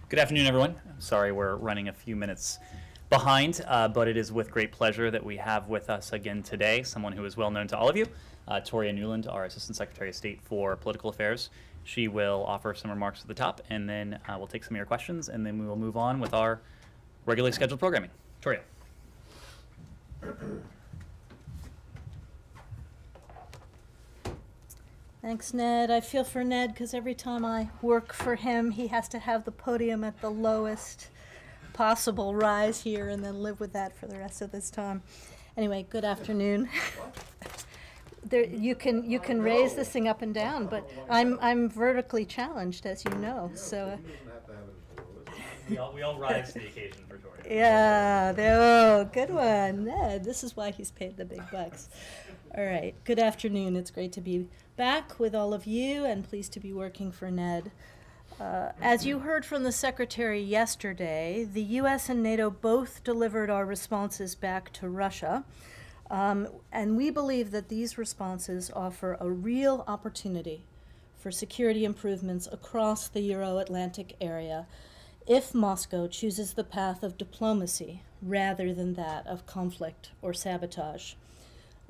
Good afternoon, everyone. Sorry we're running a few minutes behind, but it is with great pleasure that we have with us again today someone who is well known to all of you, Toria Newland, our Assistant Secretary of State for Political Affairs. She will offer some remarks at the top, and then we'll take some of your questions, and then we will move on with our regularly scheduled programming. Toria. Thanks, Ned. I feel for Ned because every time I work for him, he has to have the podium at the lowest possible rise here and then live with that for the rest of this time. Anyway, good afternoon. You can raise this thing up and down, but I'm vertically challenged, as you know. So we all rise to the occasion for Toria. Yeah, good one, Ned. This is why he's paid the big bucks. All right, good afternoon. It's great to be back with all of you and pleased to be working for Ned. As you heard from the Secretary yesterday, the U.S. and NATO both delivered our responses back to Russia, and we believe that these responses offer a real opportunity for security improvements across the Euro-Atlantic area if Moscow chooses the path of diplomacy rather than that of conflict or sabotage.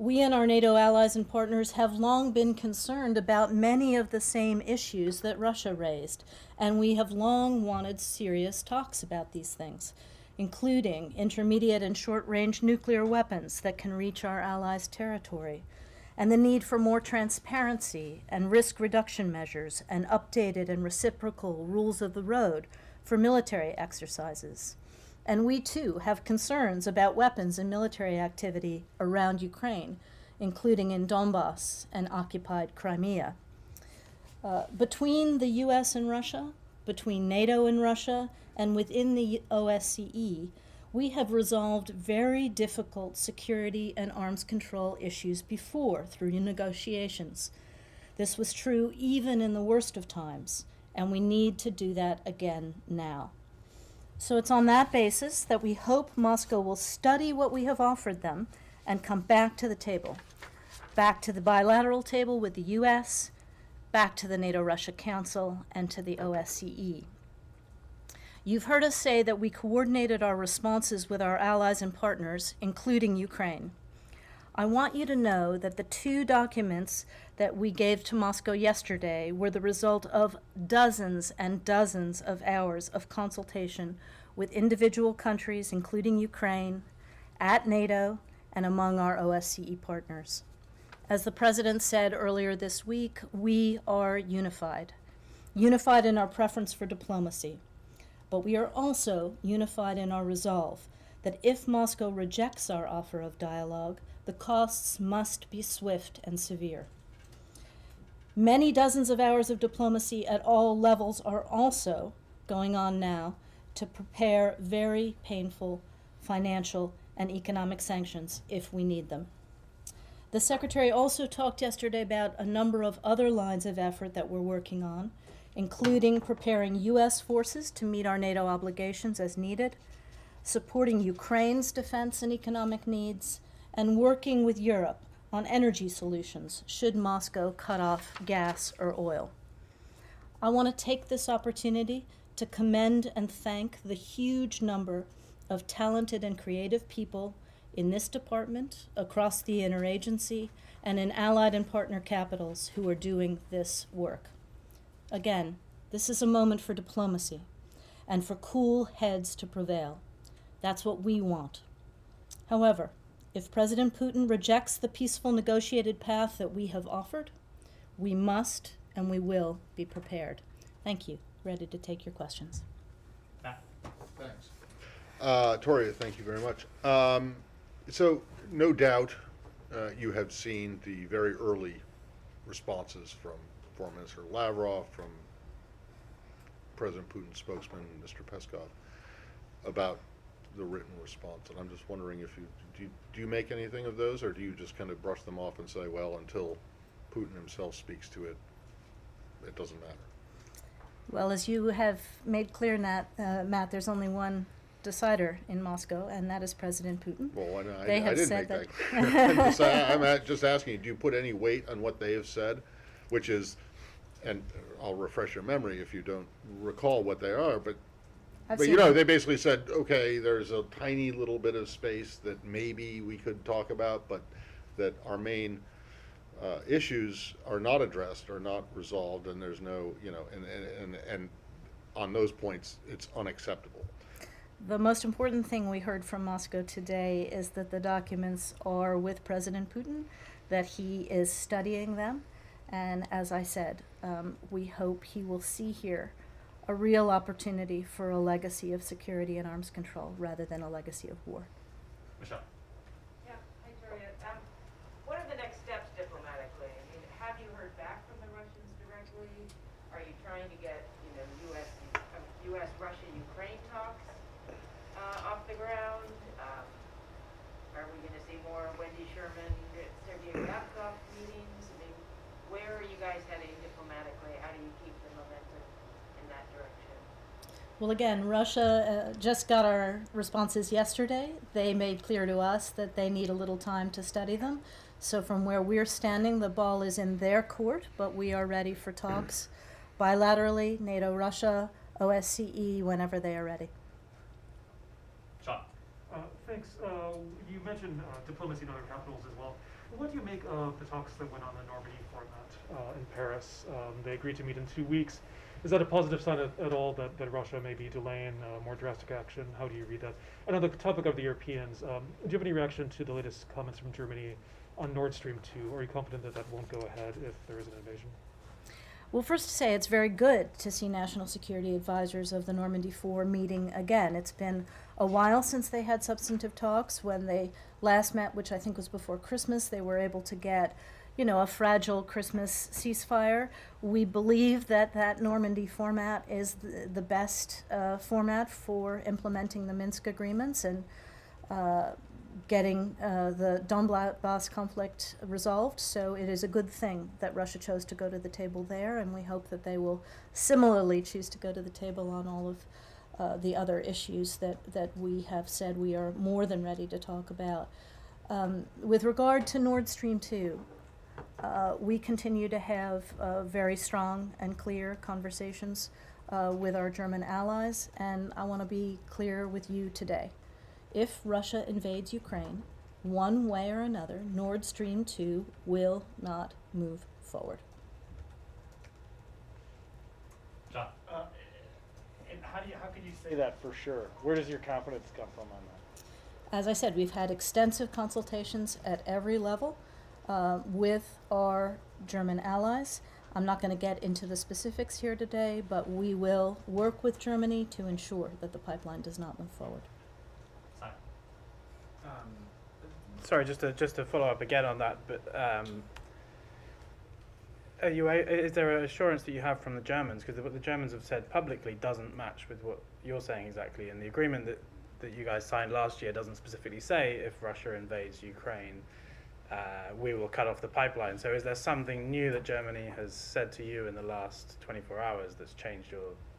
We and our NATO allies and partners have long been concerned about many of the same issues that Russia raised, and we have long wanted serious talks about these things, including intermediate and short-range nuclear weapons that can reach our allies' territory, and the need for more transparency and risk reduction measures and updated and reciprocal rules of the road for military exercises. And we, too, have concerns about weapons and military activity around Ukraine, including in Donbass and occupied Crimea. Between the U.S. and Russia, between NATO and Russia, and within the OSCE, we have resolved very difficult security and arms control issues before through negotiations. This was true even in the worst of times, and we need to do that again now. So it's on that basis that we hope Moscow will study what we have offered them and come back to the table, back to the bilateral table with the U.S., back to the NATO-Russia Council, and to the OSCE. You've heard us say that we coordinated our responses with our allies and partners, including Ukraine. I want you to know that the two documents that we gave to Moscow yesterday were the result of dozens and dozens of hours of consultation with individual countries, including Ukraine, at NATO, and among our OSCE partners. As the President said earlier this week, we are unified in our preference for diplomacy, but we are also unified in our resolve that if Moscow rejects our offer of dialogue, the costs must be swift and severe. Many dozens of hours of diplomacy at all levels are also going on now to prepare very painful financial and economic sanctions if we need them. The Secretary also talked yesterday about a number of other lines of effort that we're working on, including preparing U.S. forces to meet our NATO obligations as needed, supporting Ukraine's defense and economic needs, and working with Europe on energy solutions should Moscow cut off gas or oil. I want to take this opportunity to commend and thank the huge number of talented and creative people in this department, across the interagency, and in allied and partner capitals who are doing this work. Again, this is a moment for diplomacy and for cool heads to prevail. That's what we want. However, if President Putin rejects the peaceful negotiated path that we have offered, we must and we will be prepared. Thank you. Ready to take your questions. Thanks. Toria, thank you very much. So, no doubt you have seen the very early responses from Foreign Minister Lavrov, from President Putin's spokesman, Mr. Peskov, about the written response. And I'm just wondering if do you make anything of those, or do you just kind of brush them off and say, well, until Putin himself speaks to it, it doesn't matter? Well, as you have made clear, Matt, there's only one decider in Moscow, and that is President Putin. Well, I They have didn't said make that. that. I'm just asking you, do you put any weight on what they have said, which is, and I'll refresh your memory if you don't recall what they are, but I've But seen you know, them. they basically said, okay, there's a tiny little bit of space that maybe we could talk about, but that our main issues are not addressed, are not resolved, and there's no, you know, and on those points, it's unacceptable. The most important thing we heard from Moscow today is that the documents are with President Putin, that he is studying them, and as I said, we hope he will see here a real opportunity for a legacy of security and arms control rather than a legacy of war. Michelle. Yeah, hi, Victoria. What are the next steps diplomatically? I mean, have you heard back from the Russians directly? Are you trying to get, U.S.-Russia-Ukraine talks off the ground? Are we going to see more Wendy Sherman, Sergei Ryabkov meetings? I mean, where are you guys heading diplomatically? How do you keep the momentum in that direction? Well, again, Russia just got our responses yesterday. They made clear to us that they need a little time to study them. So from where we're standing, the ball is in their court, but we are ready for talks bilaterally, NATO-Russia, OSCE, whenever they are ready. Sean. Thanks. You mentioned diplomacy in other capitals as well. What do you make of the talks that went on the Normandy format in Paris? They agreed to meet in 2 weeks. Is that a positive sign at all that Russia may be delaying more drastic action? How do you read that? And on the topic of the Europeans, do you have any reaction to the latest comments from Germany on Nord Stream 2? Are you confident that that won't go ahead if there is an invasion? Well, first to say, it's very good to see national security advisors of the Normandy 4 meeting again. It's been a while since they had substantive talks. When they last met, which I think was before Christmas, they were able to get, a fragile Christmas ceasefire. We believe that that Normandy format is the best format for implementing the Minsk agreements and getting the Donbass conflict resolved. So it is a good thing that Russia chose to go to the table there, and we hope that they will similarly choose to go to the table on all of the other issues that we have said we are more than ready to talk about. With regard to Nord Stream 2, we continue to have very strong and clear conversations with our German allies, and I want to be clear with you today. If Russia invades Ukraine, one way or another, Nord Stream 2 will not move forward. John. And how can you say that for sure? Where does your confidence come from on that? As I said, we've had extensive consultations at every level with our German allies. I'm not going to get into the specifics here today, but we will work with Germany to ensure that the pipeline does not move forward. Sorry, just to follow up again on that, but is there an assurance that you have from the Germans? Because what the Germans have said publicly doesn't match with what you're saying exactly, and the agreement that you guys signed last year doesn't specifically say if Russia invades Ukraine, we will cut off the pipeline. So is there something new that Germany has said to you in the last 24 hours that's changed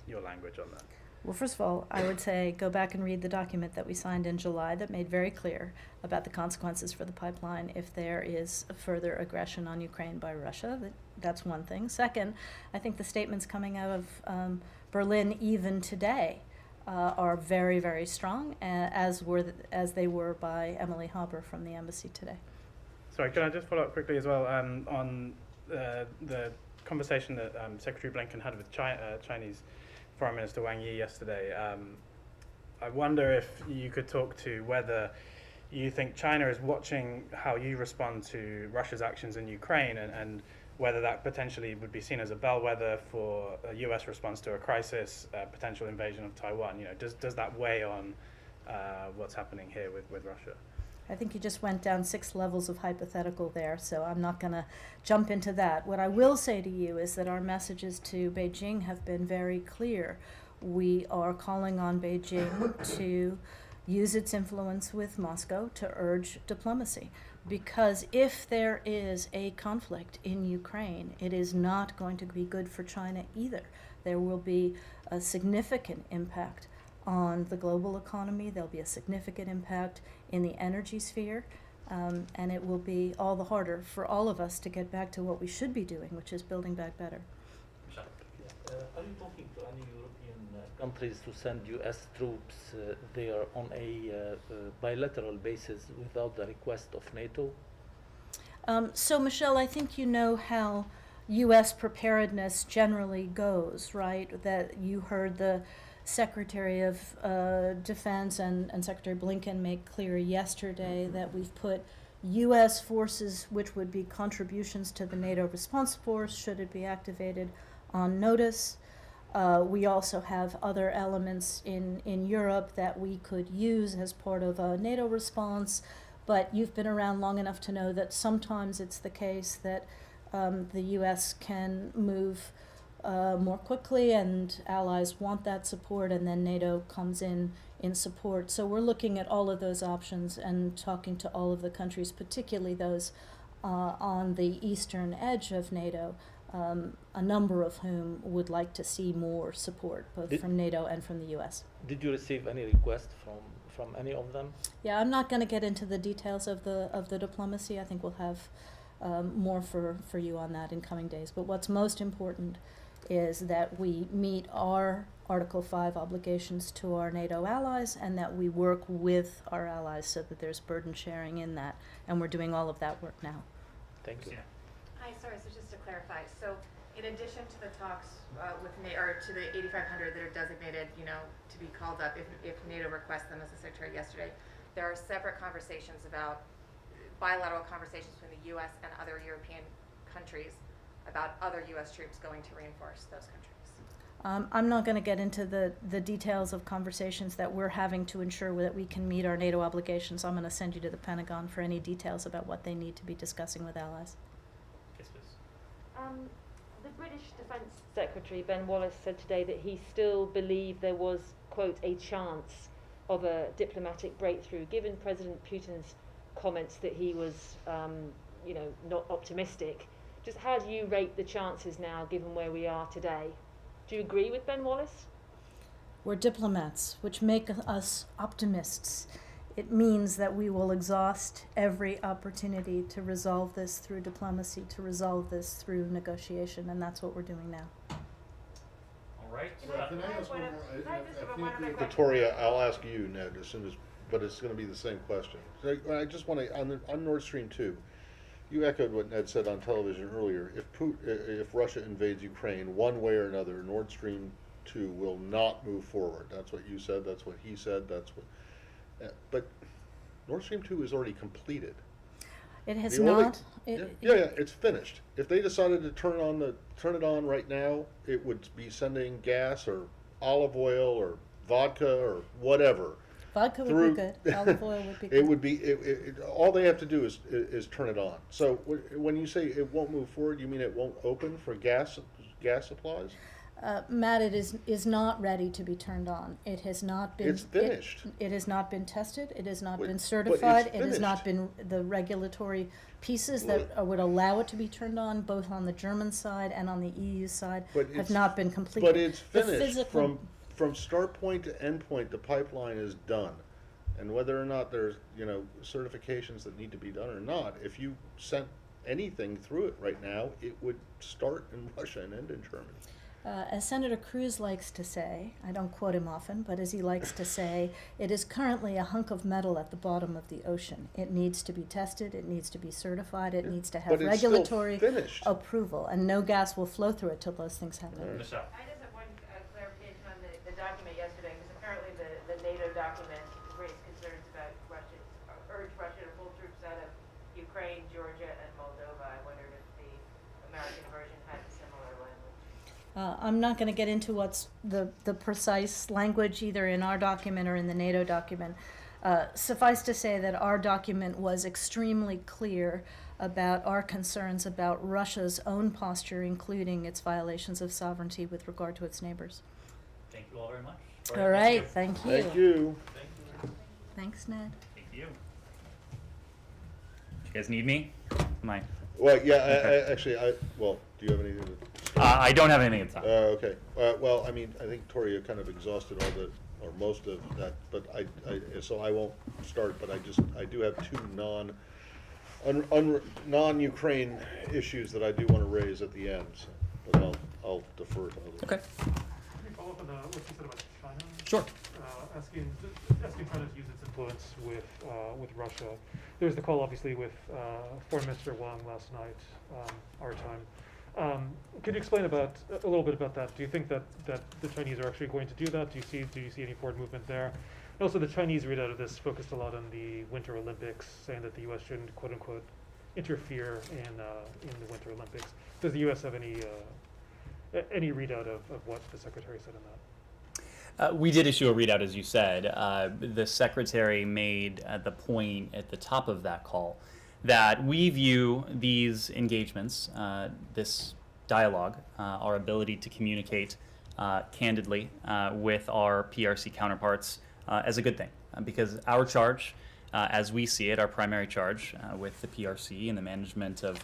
your language on that? Well, first of all, I would say go back and read the document that we signed in July that made very clear about the consequences for the pipeline if there is further aggression on Ukraine by Russia. That's one thing. Second, I think the statements coming out of Berlin even today are very, very strong, as they were by Emily Haber from the embassy today. Sorry, can I just follow up quickly as well on the conversation that Secretary Blinken had with Chinese Foreign Minister Wang Yi yesterday? I wonder if you could talk to whether you think China is watching how you respond to Russia's actions in Ukraine, and whether that potentially would be seen as a bellwether for a U.S. response to a crisis, potential invasion of Taiwan. Does that weigh on what's happening here with Russia? I think you just went down 6 levels of hypothetical there, so I'm not going to jump into that. What I will say to you is that our messages to Beijing have been very clear. We are calling on Beijing to use its influence with Moscow to urge diplomacy. Because if there is a conflict in Ukraine, it is not going to be good for China either. There will be a significant impact on the global economy. There'll be a significant impact in the energy sphere, and it will be all the harder for all of us to get back to what we should be doing, which is building back better. Are you talking to any European countries to send U.S. troops there on a bilateral basis without the request of NATO? So, Michelle, I think you know how U.S. preparedness generally goes, right? That you heard the Secretary of Defense and Secretary Blinken make clear yesterday that we've put U.S. forces, which would be contributions to the NATO response force, should it be activated, on notice. We also have other elements in Europe that we could use as part of a NATO response, but you've been around long enough to know that sometimes it's the case that the U.S. can move more quickly, and allies want that support, and then NATO comes in support. So we're looking at all of those options and talking to all of the countries, particularly those on the eastern edge of NATO, a number of whom would like to see more support, both from NATO and from the U.S. Did you receive any request from any of them? Yeah, I'm not going to get into the details of the diplomacy. I think we'll have more for you on that in coming days. But what's most important is that we meet our Article 5 obligations to our NATO allies, and that we work with our allies so that there's burden sharing in that. And we're doing all of that work now. Thank you. Hi, sorry, so just to clarify, so in addition to the talks with NATO, or to the 8,500 that are designated, to be called up if NATO requests them, as the Secretary yesterday, there are separate conversations about bilateral conversations between the U.S. and other European countries about other U.S. troops going to reinforce those countries. I'm not going to get into the details of conversations that we're having to ensure that we can meet our NATO obligations. I'm going to send you to the Pentagon for any details about what they need to be discussing with allies. Yes, please. The British Defence Secretary, Ben Wallace, said today that he still believed there was, quote, a chance of a diplomatic breakthrough, given President Putin's comments that he was, not optimistic. Just how do you rate the chances now, given where we are today? Do you agree with Ben Wallace? We're diplomats, which make us optimists. It means that we will exhaust every opportunity to resolve this through diplomacy, to resolve this through negotiation, and that's what we're doing now. All right. Can I ask one more? I just have one other question. Victoria, I'll ask you, Ned, as soon as, but it's going to be the same question. So I just want to, on Nord Stream 2, you echoed what Ned said on television earlier. If Russia invades Ukraine one way or another, Nord Stream 2 will not move forward. That's what you said. That's what he said. That's what. But Nord Stream 2 is already completed. It has The only- not. Yeah, it's finished. If they decided to turn it on right now, it would be sending gas or olive oil or vodka or whatever. Vodka would through- be good. Olive oil would be good. It would be. All they have to do is turn it on. So when you say it won't move forward, you mean it won't open for gas supplies? Matt, it is not ready to be turned on. It has not been. It's finished. It has not been tested. It has not But been it's certified. It has not finished. been the regulatory pieces that would allow it to be turned on, both on the German side and on the EU side, But have it's- not been completed. But it's The finished physical- from start point to end point. The pipeline is done, and whether or not there's certifications that need to be done or not, if you sent anything through it right now, it would start in Russia and end in Germany. As Senator Cruz likes to say, I don't quote him often, but as he likes to say, it is currently a hunk of metal at the bottom of the ocean. It needs to be tested, it needs to be certified, it needs to have But it's still regulatory finished. approval, and no gas will flow through it till those things happen. Michelle. I just have one clarification on the document yesterday, because apparently the NATO document raised concerns about urged Russia to pull troops out of Ukraine, Georgia, and Moldova. I wondered if the American version had similar language. I'm not going to get into what's the precise language either in our document or in the NATO document. Suffice to say that our document was extremely clear about our concerns about Russia's own posture, including its violations of sovereignty with regard to its neighbors. Thank you all very much. All right, thank you. Thank you. Thanks, Ned. Thank you. Do you guys need me? My. Well, yeah. Okay. Do you have anything to? I don't have anything to talk. Okay. Well, I mean, I think Toria kind of exhausted all or most of that, but so I won't start. But I do have two non-Ukraine issues that I do want to raise at the end. So, but I'll defer to others. Okay. Let me follow up up on what you said about China. Sure. Asking China to use its influence with Russia. There was the call, obviously, with Foreign Minister Wang last night, our time. Could you explain a little bit about that? Do you think that the Chinese are actually going to do that? Do you see any forward movement there? And also, the Chinese readout of this focused a lot on the Winter Olympics, saying that the U.S. shouldn't, quote unquote, interfere in the Winter Olympics. Does the U.S. have any readout of what the Secretary said on that? We did issue a readout, as you said. The Secretary made the point at the top of that call that we view these engagements, this dialogue, our ability to communicate candidly with our PRC counterparts as a good thing. Because our charge, as we see it, our primary charge with the PRC and the management of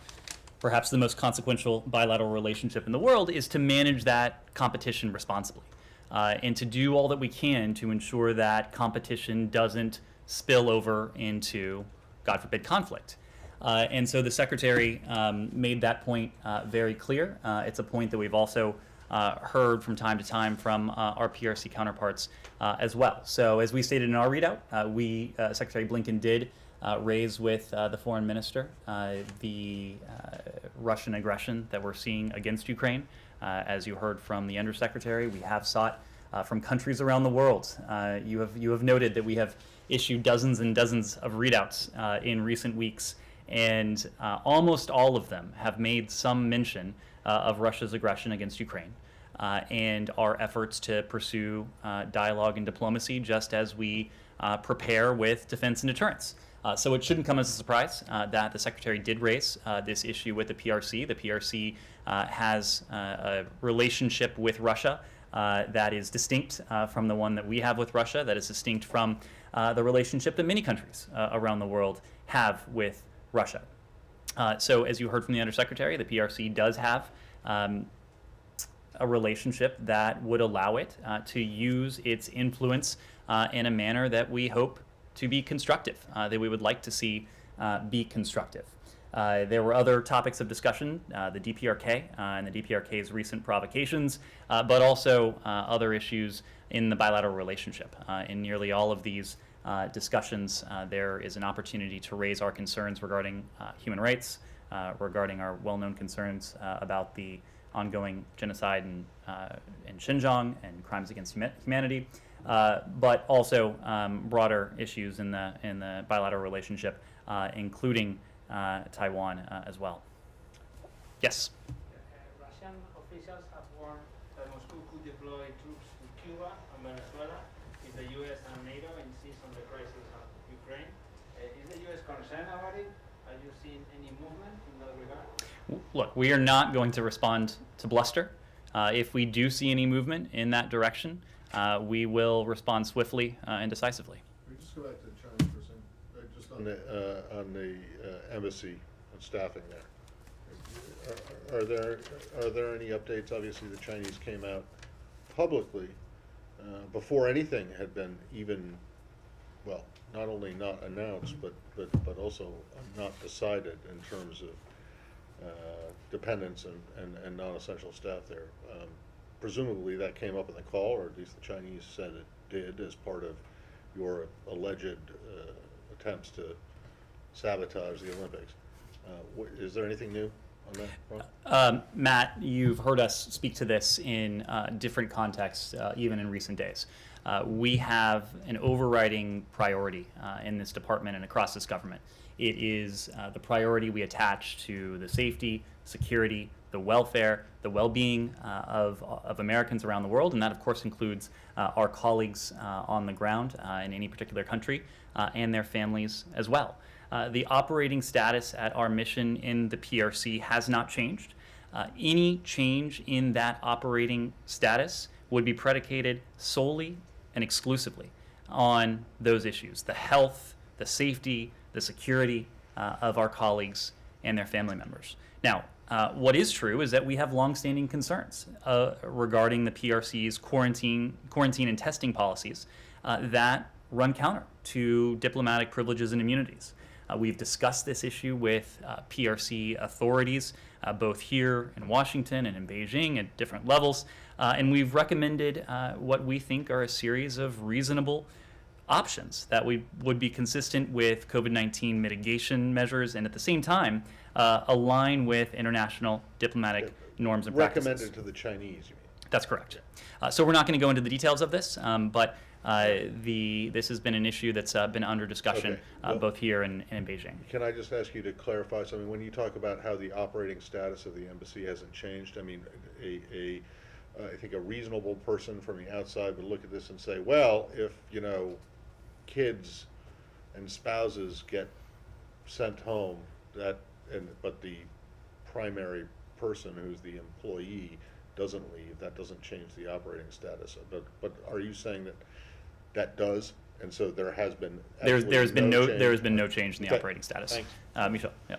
perhaps the most consequential bilateral relationship in the world is to manage that competition responsibly. And to do all that we can to ensure that competition doesn't spill over into, God forbid, conflict. And so the Secretary made that point very clear. It's a point that we've also heard from time to time from our PRC counterparts as well. So as we stated in our readout, Secretary Blinken did raise with the foreign minister the Russian aggression that we're seeing against Ukraine. As you heard from the Undersecretary, we have sought from countries around the world. You have noted that we have issued dozens and dozens of readouts in recent weeks, and almost all of them have made some mention of Russia's aggression against Ukraine and our efforts to pursue dialogue and diplomacy, just as we prepare with defense and deterrence. So it shouldn't come as a surprise that the Secretary did raise this issue with the PRC. The PRC has a relationship with Russia that is distinct from the one that we have with Russia, that is distinct from the relationship that many countries around the world have with Russia. So as you heard from the Undersecretary, the PRC does have a relationship that would allow it to use its influence in a manner that we hope to be constructive, that we would like to see be constructive. There were other topics of discussion, the DPRK and the DPRK's recent provocations, but also other issues in the bilateral relationship. In nearly all of these discussions, there is an opportunity to raise our concerns regarding human rights, regarding our well-known concerns about the ongoing genocide in Xinjiang and crimes against humanity, but also broader issues in the bilateral relationship, including Taiwan as well. Yes? Russian officials have warned that Moscow could deploy troops to Cuba and Venezuela if the U.S. and NATO insist on the crisis of Ukraine. Is the U.S. concerned about it? Are you seeing any movement in that regard? Look, we are not going to respond to bluster. If we do see any movement in that direction, we will respond swiftly and decisively. Can we just go back to China for a second? Just on the embassy and staffing there. Are there any updates? Obviously, the Chinese came out publicly before anything had been even, well, not only not announced, but also not decided in terms of dependence and non-essential staff there. Presumably that came up in the call, or at least the Chinese said it did, as part of your alleged attempts to sabotage the Olympics. Is there anything new on that front? Matt, you've heard us speak to this in different contexts, even in recent days. We have an overriding priority in this department and across this government. It is the priority we attach to the safety, security, the welfare, the well-being of Americans around the world, and that of course includes our colleagues on the ground in any particular country and their families as well. The operating status at our mission in the PRC has not changed. Any change in that operating status would be predicated solely and exclusively on those issues: the health, the safety, the security of our colleagues and their family members. Now, what is true is that we have longstanding concerns regarding the PRC's quarantine and testing policies that run counter to diplomatic privileges and immunities. We've discussed this issue with PRC authorities, both here in Washington and in Beijing at different levels, and we've recommended what we think are a series of reasonable options that would be consistent with COVID-19 mitigation measures and at the same time align with international diplomatic norms and practices. Recommended to the Chinese, you mean? That's correct. So we're not going to go into the details of this, but this has been an issue that's been under discussion Okay. Well, both here and in Beijing. Can I just ask you to clarify something? When you talk about how the operating status of the embassy hasn't changed, I mean, I think a reasonable person from the outside would look at this and say, well, if, kids and spouses get sent home, but the primary person who's the employee doesn't leave, that doesn't change the operating status. But are you saying that does? And so there has been There's been no change? there has been no change in the Okay. operating status. Thanks. Michel, yeah.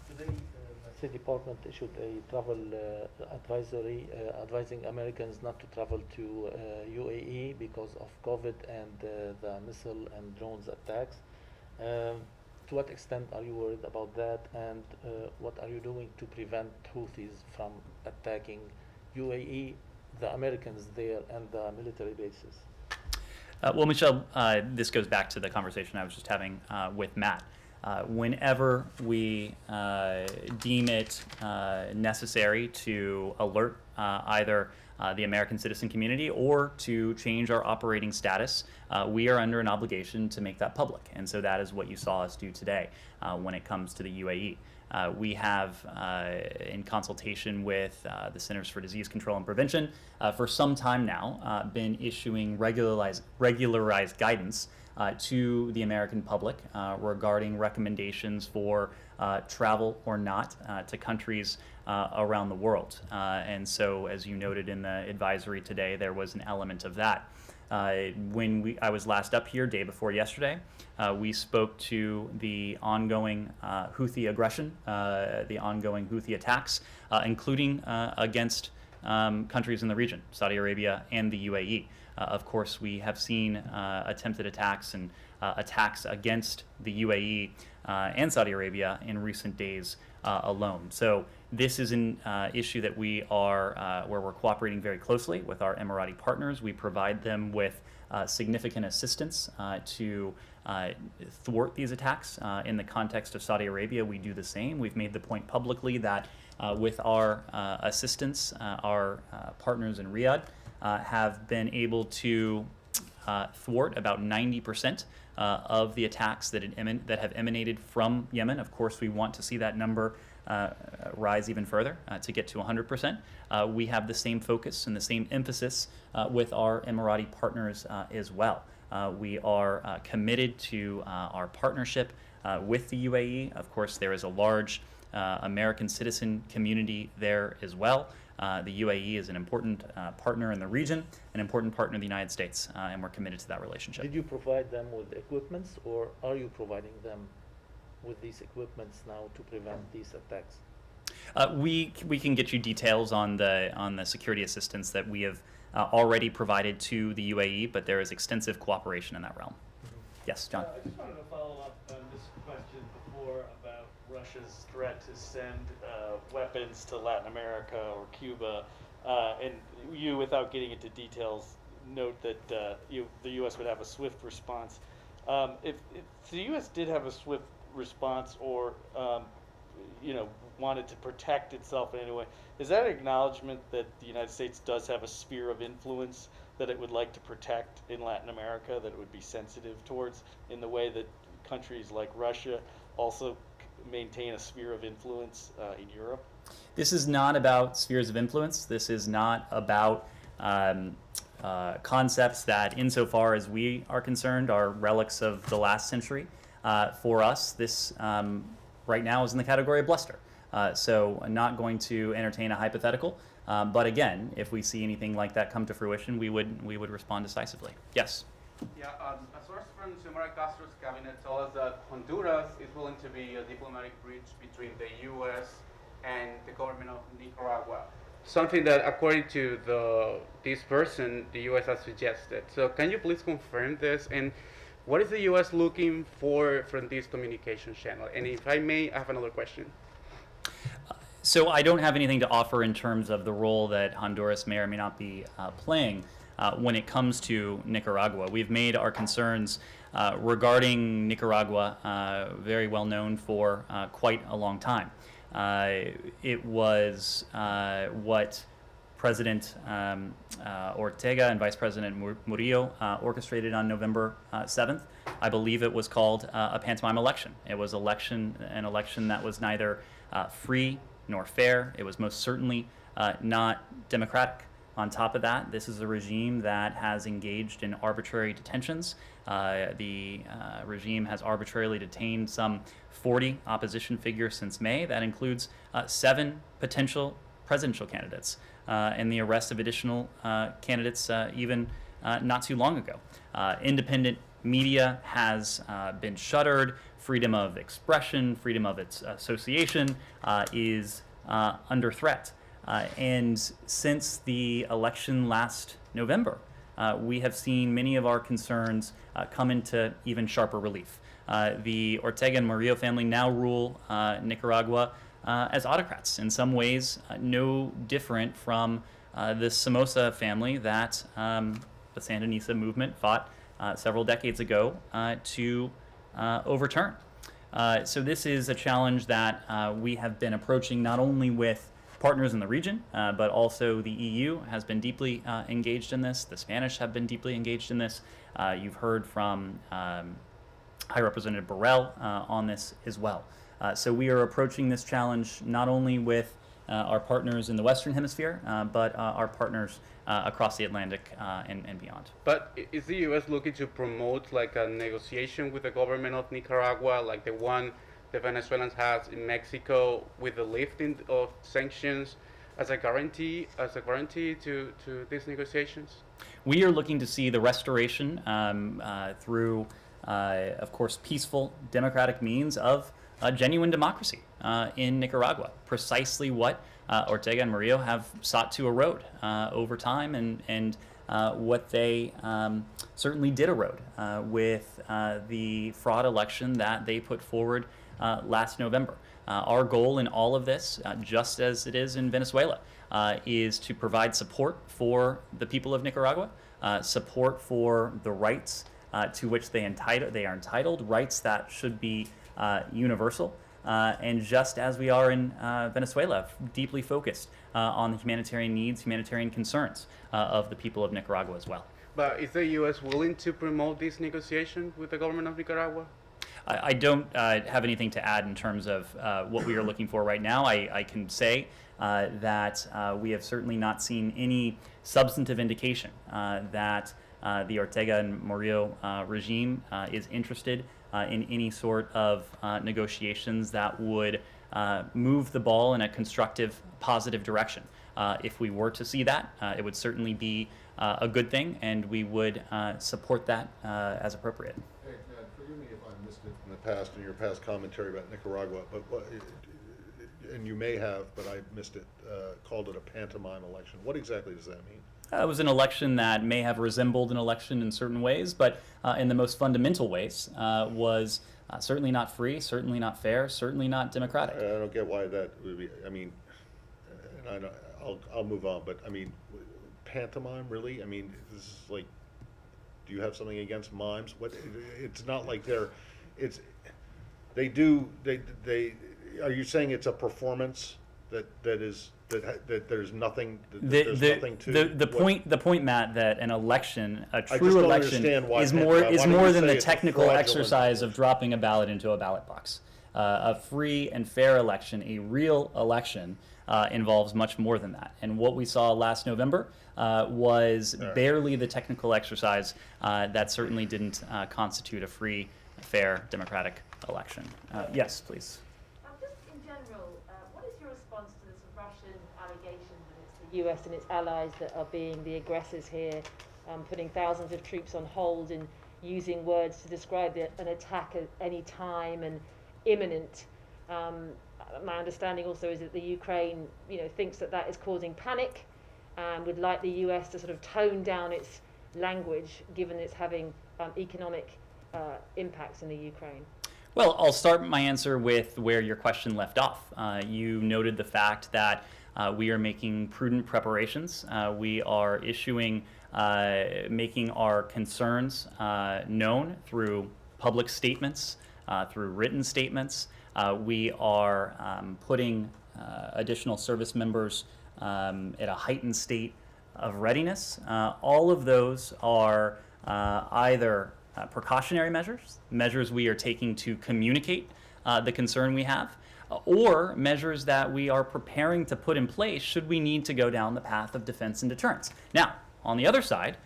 Today, the State Department issued a travel advisory advising Americans not to travel to UAE because of COVID and the missile and drones attacks. To what extent are you worried about that, and what are you doing to prevent Houthis from attacking UAE, the Americans there, and the military bases? Well, Michel, this goes back to the conversation I was just having with Matt. Whenever we deem it necessary to alert either the American citizen community or to change our operating status, we are under an obligation to make that public. And so that is what you saw us do today when it comes to the UAE. We have, in consultation with the Centers for Disease Control and Prevention, for some time now, been issuing regularized guidance to the American public regarding recommendations for travel or not to countries around the world. And so, as you noted in the advisory today, there was an element of that. When I was last up here, day before yesterday, we spoke to the ongoing Houthi aggression, the ongoing Houthi attacks, including against countries in the region, Saudi Arabia and the UAE. Of course, we have seen attempted attacks and attacks against the UAE and Saudi Arabia in recent days alone. So this is an issue that we are, where we're cooperating very closely with our Emirati partners. We provide them with significant assistance to thwart these attacks. In the context of Saudi Arabia, we do the same. We've made the point publicly that with our assistance, our partners in Riyadh have been able to thwart about 90% of the attacks that have emanated from Yemen. Of course, we want to see that number rise even further to get to 100%. We have the same focus and the same emphasis with our Emirati partners as well. We are committed to our partnership with the UAE. Of course, there is a large American citizen community there as well. The UAE is an important partner in the region, an important partner in the United States, and we're committed to that relationship. Did you provide them with equipments, or are you providing them with these equipments now to prevent these attacks? We can get you details on the security assistance that we have already provided to the UAE, but there is extensive cooperation in that realm. Yes, John. I just wanted to follow up on this question before about Russia's threat to send weapons to Latin America or Cuba, and you, without getting into details, note that the U.S. would have a swift response. If the U.S. did have a swift response, or wanted to protect itself in any way, is that an acknowledgement that the United States does have a sphere of influence that it would like to protect in Latin America, that it would be sensitive towards, in the way that countries like Russia also maintain a sphere of influence in Europe? This is not about spheres of influence. This is not about concepts that, insofar as we are concerned, are relics of the last century. For us, this right now is in the category of bluster. So I'm not going to entertain a hypothetical. But again, if we see anything like that come to fruition, we would respond decisively. Yes? Yeah, a source from Xiomara Castro's cabinet told us that Honduras is willing to be a diplomatic bridge between the U.S. and the government of Nicaragua. Something that, according to this person, the U.S. has suggested. So can you please confirm this? And What is the U.S. looking for from this communication channel? And if I may, I have another question. So I don't have anything to offer in terms of the role that Honduras may or may not be playing when it comes to Nicaragua. We've made our concerns regarding Nicaragua very well known for quite a long time. It was what President Ortega and Vice President Murillo orchestrated on November 7th. I believe it was called a pantomime election. It was an election that was neither free nor fair. It was most certainly not democratic. On top of that, this is a regime that has engaged in arbitrary detentions. The regime has arbitrarily detained some 40 opposition figures since May. That includes 7 potential presidential candidates and the arrest of additional candidates even not too long ago. Independent media has been shuttered. Freedom of expression, freedom of its association is under threat. And since the election last November, we have seen many of our concerns come into even sharper relief. The Ortega and Murillo family now rule Nicaragua as autocrats, in some ways no different from the Somoza family that the Sandinista movement fought several decades ago to overturn. So this is a challenge that we have been approaching not only with partners in the region, but also the EU has been deeply engaged in this. The Spanish have been deeply engaged in this. You've heard from High Representative Borrell on this as well. So we are approaching this challenge not only with our partners in the Western Hemisphere, but our partners across the Atlantic and beyond. But is the U.S. looking to promote like a negotiation with the government of Nicaragua, like the one the Venezuelans have in Mexico, with the lifting of sanctions as a guarantee to these negotiations? We are looking to see the restoration through, of course, peaceful democratic means of genuine democracy in Nicaragua. Precisely what Ortega and Murillo have sought to erode over time, and what they certainly did erode with the fraud election that they put forward last November. Our goal in all of this, just as it is in Venezuela, is to provide support for the people of Nicaragua, support for the rights to which they are entitled, rights that should be universal, and just as we are in Venezuela, deeply focused on the humanitarian needs, humanitarian concerns of the people of Nicaragua as well. But is the U.S. willing to promote this negotiation with the government of Nicaragua? I don't have anything to add in terms of what we are looking for right now. I can say that we have certainly not seen any substantive indication that the Ortega and Murillo regime is interested in any sort of negotiations that would move the ball in a constructive, positive direction. If we were to see that, it would certainly be a good thing, and we would support that as appropriate. Hey, Ned, forgive me if I missed it in the past, in your past commentary about Nicaragua, but and you may have, but I missed it, called it a pantomime election. What exactly does that mean? It was an election that may have resembled an election in certain ways, but in the most fundamental ways was certainly not free, certainly not fair, certainly not democratic. I don't get why that would be. I mean, and I'll move on, but I mean, pantomime, really? I mean, this is like, do you have something against mimes? What? It's not like they are you saying it's a performance that there's nothing there's nothing to the point, Matt, that an election, a just true don't election, understand is more than the it's a technical fraudulent exercise of dropping a ballot into a ballot box. A free and fair election, a real election, involves much more than that. And what we saw last November was barely the technical exercise that certainly didn't constitute a free, fair, democratic election. Yes, please. Just in general, what is your response to this Russian allegation that it's the US and its allies that are being the aggressors here, putting thousands of troops on hold and using words to describe an attack at any time and imminent? My understanding also is that the Ukraine, thinks that is causing panic and would like the US to sort of tone down its language, given it's having economic impacts in the Ukraine? Well, I'll start my answer with where your question left off. You noted the fact that we are making prudent preparations. We are making our concerns known through public statements, through written statements. We are putting additional service members at a heightened state of readiness. All of those are either precautionary measures we are taking to communicate the concern we have, or measures that we are preparing to put in place should we need to go down the path of defense and deterrence. Now, on the other side,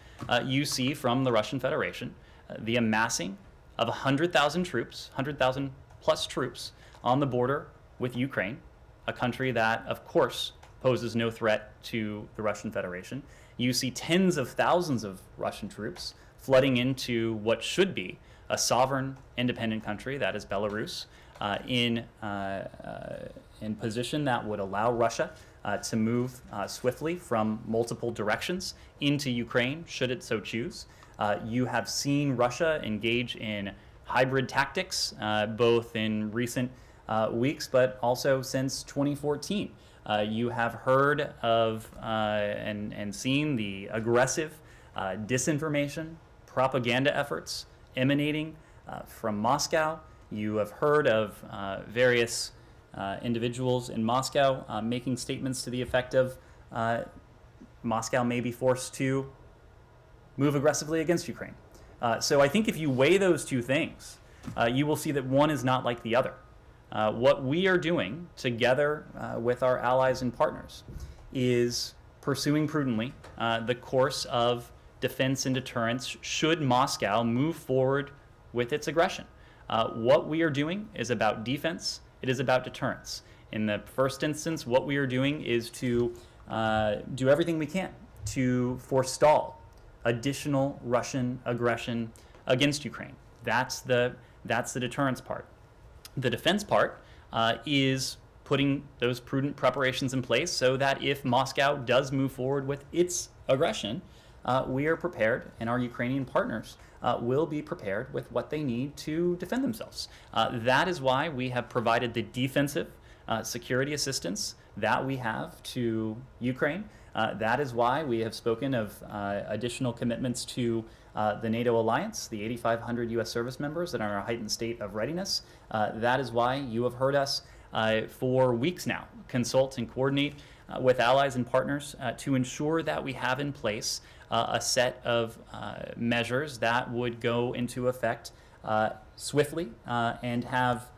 you see from the Russian Federation the amassing of 100,000 troops, 100,000 plus troops on the border with Ukraine, a country that, of course, poses no threat to the Russian Federation. You see tens of thousands of Russian troops flooding into what should be a sovereign, independent country, that is Belarus, in position that would allow Russia to move swiftly from multiple directions into Ukraine, should it so choose. You have seen Russia engage in hybrid tactics, both in recent weeks, but also since 2014. You have heard of and seen the aggressive disinformation, propaganda efforts emanating from Moscow. You have heard of various individuals in Moscow making statements to the effect of Moscow may be forced to move aggressively against Ukraine. So I think if you weigh those two things, you will see that one is not like the other. What we are doing together with our allies and partners is pursuing prudently the course of defense and deterrence should Moscow move forward with its aggression. What we are doing is about defense, it is about deterrence. In the first instance, what we are doing is to do everything we can to forestall additional Russian aggression against Ukraine. That's the deterrence part. The defense part is putting those prudent preparations in place so that if Moscow does move forward with its aggression, we are prepared, and our Ukrainian partners will be prepared with what they need to defend themselves. That is why we have provided the defensive security assistance that we have to Ukraine. That is why we have spoken of additional commitments to the NATO alliance, the 8,500 U.S. service members that are in a heightened state of readiness. That is why you have heard us for weeks now consult and coordinate with allies and partners to ensure that we have in place a set of measures that would go into effect swiftly and have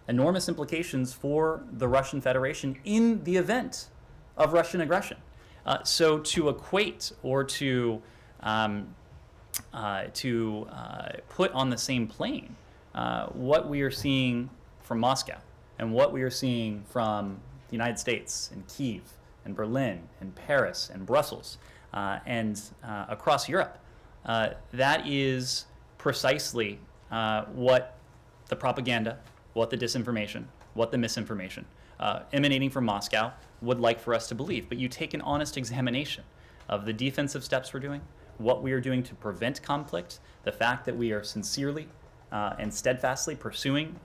enormous implications for the Russian Federation in the event of Russian aggression. So to equate or to put on the same plane what we are seeing from Moscow and what we are seeing from the United States and Kyiv and Berlin and Paris and Brussels and across Europe, that is precisely what the propaganda, what the disinformation, what the misinformation emanating from Moscow would like for us to believe. But you take an honest examination of the defensive steps we're doing, what we are doing to prevent conflict, the fact that we are sincerely and steadfastly pursuing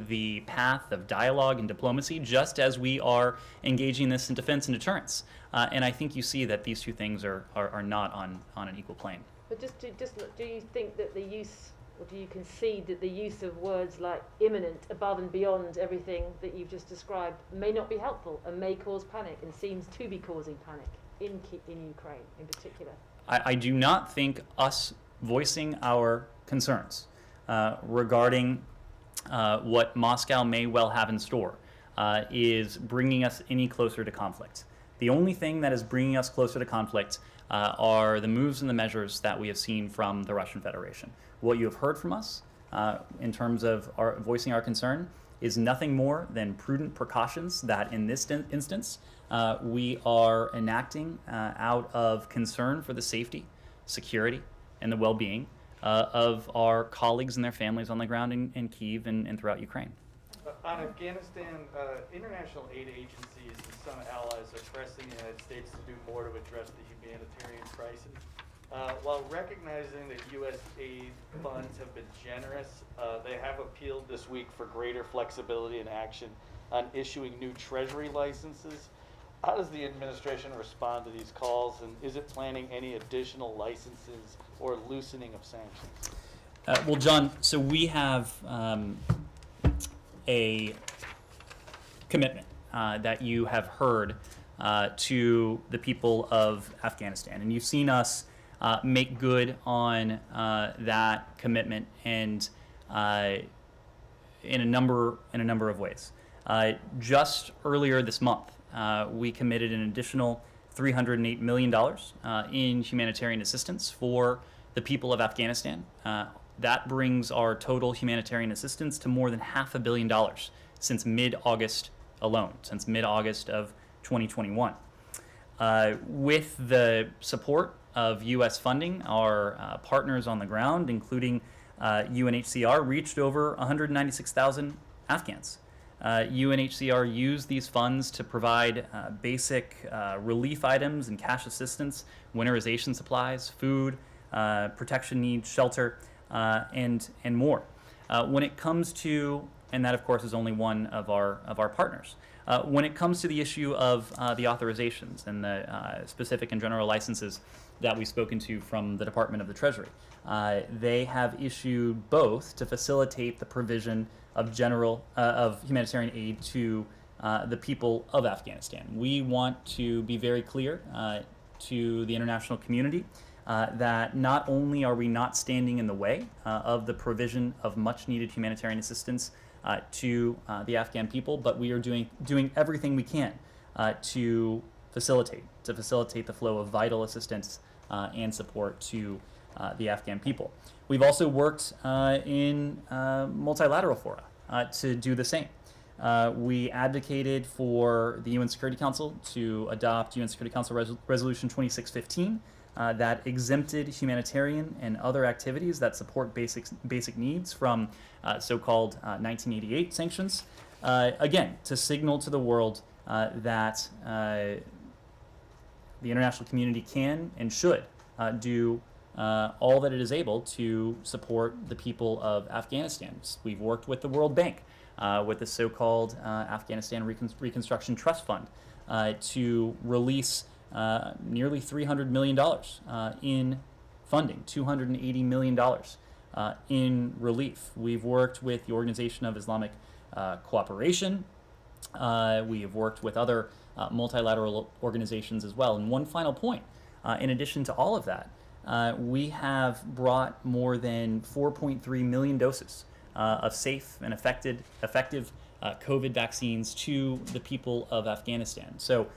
the path of dialogue and diplomacy, just as we are engaging this in defense and deterrence. And I think you see that these two things are not on an equal plane. But do you think that the use, or do you concede that the use of words like imminent, above and beyond everything that you've just described, may not be helpful and may cause panic and seems to be causing panic in Ukraine in particular? I do not think us voicing our concerns regarding what Moscow may well have in store is bringing us any closer to conflict. The only thing that is bringing us closer to conflict are the moves and the measures that we have seen from the Russian Federation. What you have heard from us in terms of voicing our concern is nothing more than prudent precautions that in this instance we are enacting out of concern for the safety, security, and the well-being of our colleagues and their families on the ground in Kyiv and throughout Ukraine. On Afghanistan, international aid agencies and some allies are pressing the United States to do more to address the humanitarian crisis. While recognizing that U.S. aid funds have been generous, they have appealed this week for greater flexibility and action on issuing new Treasury licenses. How does the administration respond to these calls, and is it planning any additional licenses or loosening of sanctions? Well, John, so we have a commitment that you have heard to the people of Afghanistan, and you've seen us make good on that commitment, and in a number of ways. Just earlier this month, we committed an additional $308 million in humanitarian assistance for the people of Afghanistan. That brings our total humanitarian assistance to more than $500 million since mid-August alone, since mid-August of 2021. With the support of U.S. funding, our partners on the ground, including UNHCR, reached over 196,000 Afghans. UNHCR used these funds to provide basic relief items and cash assistance, winterization supplies, food, protection needs, shelter, and more. When it comes to, and that of course is only one of our partners. When it comes to the issue of the authorizations and the specific and general licenses that we've spoken to from the Department of the Treasury, they have issued both to facilitate the provision of humanitarian aid to the people of Afghanistan. We want to be very clear to the international community that not only are we not standing in the way of the provision of much needed humanitarian assistance to the Afghan people, but we are doing everything we can to facilitate the flow of vital assistance and support to the Afghan people. We've also worked in multilateral fora to do the same. We advocated for the UN Security Council to adopt UN Security Council Resolution 2615 that exempted humanitarian and other activities that support basic needs from so-called 1988 sanctions. Again, to signal to the world that the international community can and should do all that it is able to support the people of Afghanistan. We've worked with the World Bank, with the so-called Afghanistan Reconstruction Trust Fund, to release nearly $300 million in funding, $280 million in relief. We've worked with the Organization of Islamic Cooperation. We have worked with other multilateral organizations as well. And one final point, in addition to all of that, we have brought more than 4.3 million doses of safe and effective COVID vaccines to the people of Afghanistan. So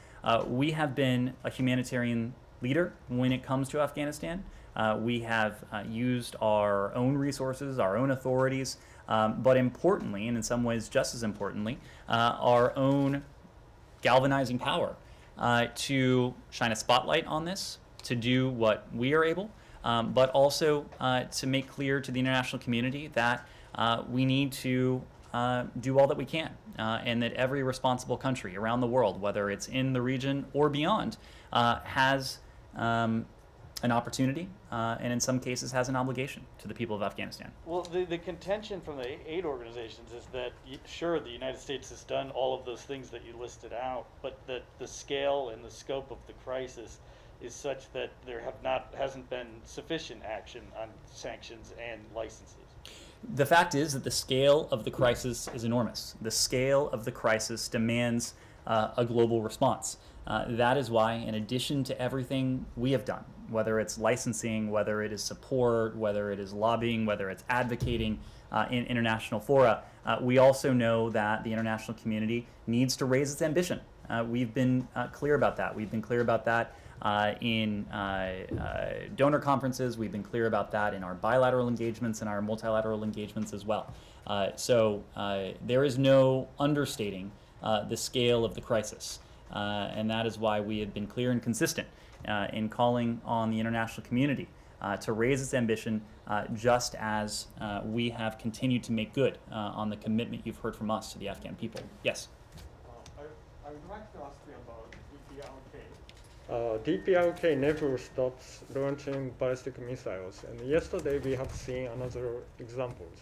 we have been a humanitarian leader when it comes to Afghanistan. We have used our own resources, our own authorities, but importantly, and in some ways just as importantly, our own galvanizing power to shine a spotlight on this, to do what we are able, but also to make clear to the international community that we need to do all that we can, and that every responsible country around the world, whether it's in the region or beyond, has an opportunity, and in some cases has an obligation to the people of Afghanistan. Well, the contention from the aid organizations is that, sure, the United States has done all of those things that you listed out, but that the scale and the scope of the crisis is such that there hasn't been sufficient action on sanctions and licenses. The fact is that the scale of the crisis is enormous. The scale of the crisis demands a global response. That is why, in addition to everything we have done, whether it's licensing, whether it is support, whether it is lobbying, whether it's advocating in international fora, we also know that the international community needs to raise its ambition. We've been clear about that. We've been clear about that in donor conferences. We've been clear about that in our bilateral engagements and our multilateral engagements as well. So there is no understating the scale of the crisis. And that is why we have been clear and consistent in calling on the international community to raise its ambition, just as we have continued to make good on the commitment you've heard from us to the Afghan people. Yes? I would like to ask you about the DPRK never stops launching ballistic missiles, and yesterday we have seen another examples.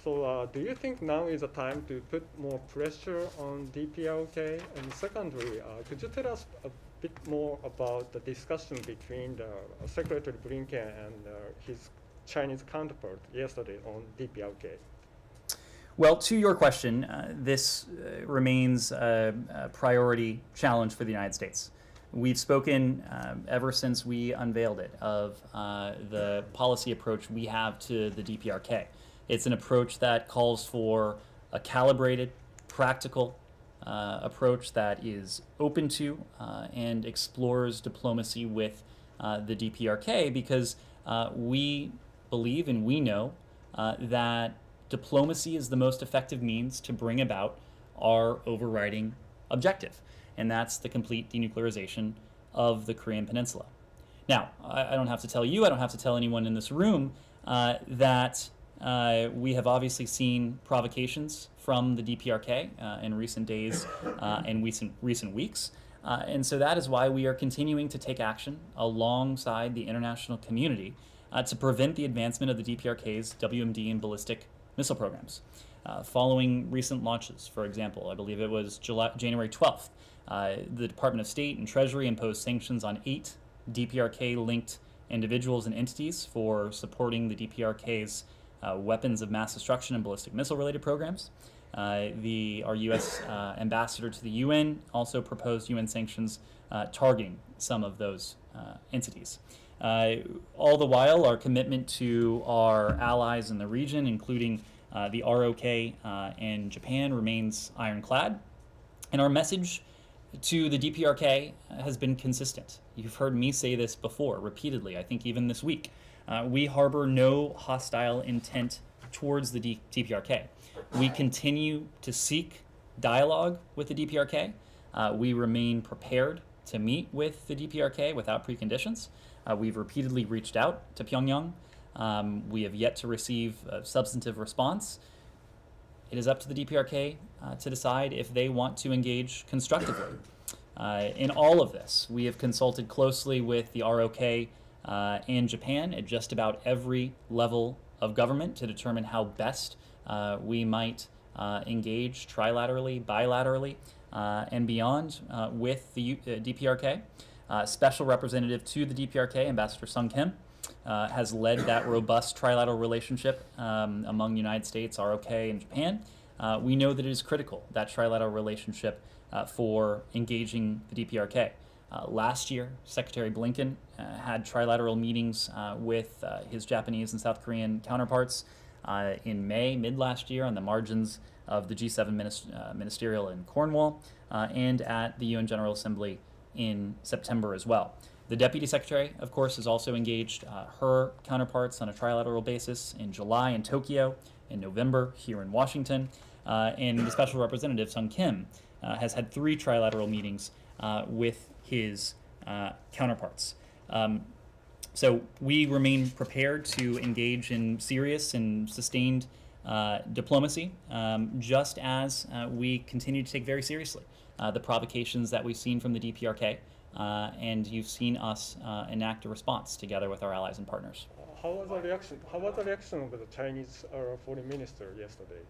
So do you think now is the time to put more pressure on DPRK? And secondly, could you tell us a bit more about the discussion between the Secretary Blinken and his Chinese counterpart yesterday on DPRK? Well, to your question, this remains a priority challenge for the United States. We've spoken ever since we unveiled it of the policy approach we have to the DPRK. It's an approach that calls for a calibrated, practical approach that is open to and explores diplomacy with the DPRK because we believe and we know that diplomacy is the most effective means to bring about our overriding objective, and that's the complete denuclearization of the Korean Peninsula. Now, I don't have to tell you, I don't have to tell anyone in this room that we have obviously seen provocations from the DPRK in recent days and recent weeks. And so that is why we are continuing to take action alongside the international community to prevent the advancement of the DPRK's WMD and ballistic missile programs. Following recent launches, for example, I believe it was January 12th, the Department of State and Treasury imposed sanctions on 8 DPRK-linked individuals and entities for supporting the DPRK's weapons of mass destruction and ballistic missile-related programs. Our U.S. ambassador to the UN also proposed UN sanctions targeting some of those entities. All the while, our commitment to our allies in the region, including the ROK and Japan, remains ironclad. And our message to the DPRK has been consistent. You've heard me say this before, repeatedly, I think even this week. We harbor no hostile intent towards the DPRK. We continue to seek dialogue with the DPRK. We remain prepared to meet with the DPRK without preconditions. We've repeatedly reached out to Pyongyang. We have yet to receive a substantive response. It is up to the DPRK to decide if they want to engage constructively. In all of this, we have consulted closely with the ROK and Japan at just about every level of government to determine how best we might engage trilaterally, bilaterally, and beyond with the DPRK. Special representative to the DPRK, Ambassador Sung Kim, has led that robust trilateral relationship among the United States, ROK, and Japan. We know that it is critical, that trilateral relationship, for engaging the DPRK. Last year, Secretary Blinken had trilateral meetings with his Japanese and South Korean counterparts in May, mid-last year, on the margins of the G7 ministerial in Cornwall, and at the UN General Assembly in September as well. The Deputy Secretary, of course, has also engaged her counterparts on a trilateral basis in July in Tokyo, in November here in Washington, and the Special Representative, Sung Kim, has had 3 trilateral meetings with his counterparts. So we remain prepared to engage in serious and sustained diplomacy, just as we continue to take very seriously the provocations that we've seen from the DPRK, and you've seen us enact a response together with our allies and partners. How was the reaction? How was the reaction of the Chinese foreign minister yesterday?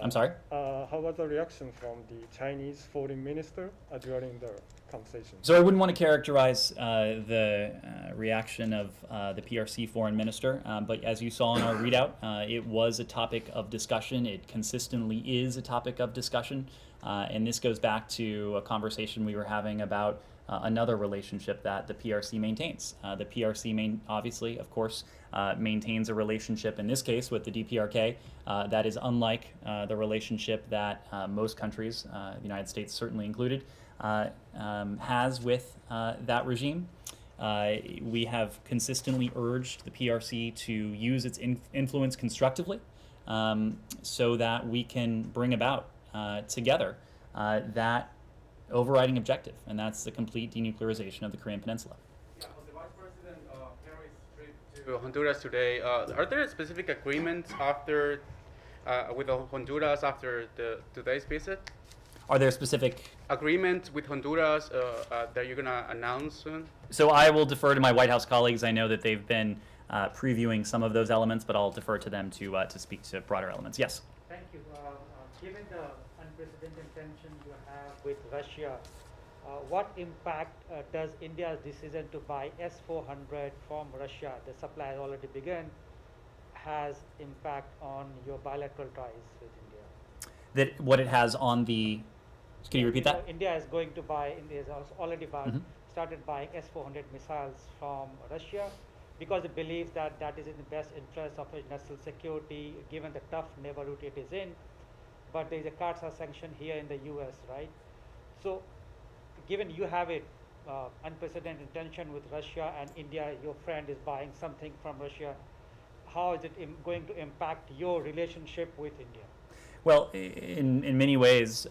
I'm sorry? How was the reaction from the Chinese foreign minister during the conversation? So I wouldn't want to characterize the reaction of the PRC foreign minister, but as you saw in our readout, it was a topic of discussion. It consistently is a topic of discussion, and this goes back to a conversation we were having about another relationship that the PRC maintains. The PRC obviously, of course, maintains a relationship in this case with the DPRK that is unlike the relationship that most countries, the United States certainly included, has with that regime. We have consistently urged the PRC to use its influence constructively so that we can bring about together that overriding objective, and that's the complete denuclearization of the Korean Peninsula. Yeah, on the Vice President Kerry's trip to Honduras today, are there specific agreements after with Honduras after today's visit? Are there specific? Agreement with Honduras that you're gonna announce soon? So I will defer to my White House colleagues. I know that they've been previewing some of those elements, but I'll defer to them to speak to broader elements. Yes. Thank you. Given the unprecedented tension you have with Russia, what impact does India's decision to buy S-400 from Russia, the supply has already begun, has impact on your bilateral ties with India? That what it has on the. Can you repeat that? India is going to buy. India has already Mhm. started buying S-400 missiles from Russia because it believes that that is in the best interest of its national security, given the tough neighborhood it is in. But there is a CARSA sanction here in the U.S., right? So, given you have a unprecedented tension with Russia and India, your friend is buying something from Russia, how is it going to impact your relationship with India? Well, in many ways,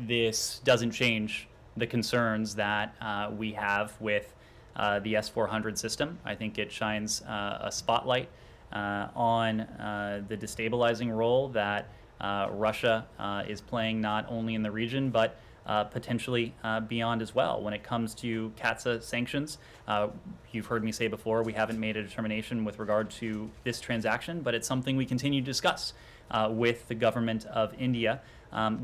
this doesn't change the concerns that we have with the S-400 system. I think it shines a spotlight on the destabilizing role that Russia is playing not only in the region, but potentially beyond as well. When it comes to CATSA sanctions, you've heard me say before, we haven't made a determination with regard to this transaction, but it's something we continue to discuss with the government of India,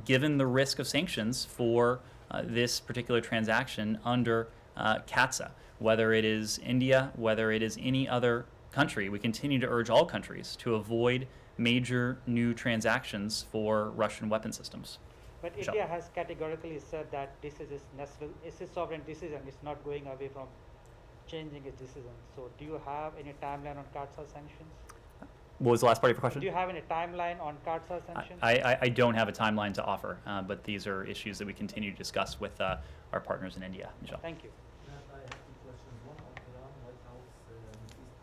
given the risk of sanctions for this particular transaction under CATSA. Whether it is India, whether it is any other country, we continue to urge all countries to avoid major new transactions for Russian weapon systems. But India has categorically said that this is its national, it's a sovereign decision. It's not going away from changing its decision. So, do you have any timeline on CARSA sanctions? What was the last part of your question? Do you have any timeline on CARSA sanctions? I don't have a timeline to offer, but these are issues that we continue to discuss with our partners in India. Michelle. Thank you. I have two questions. One on Iran. White House East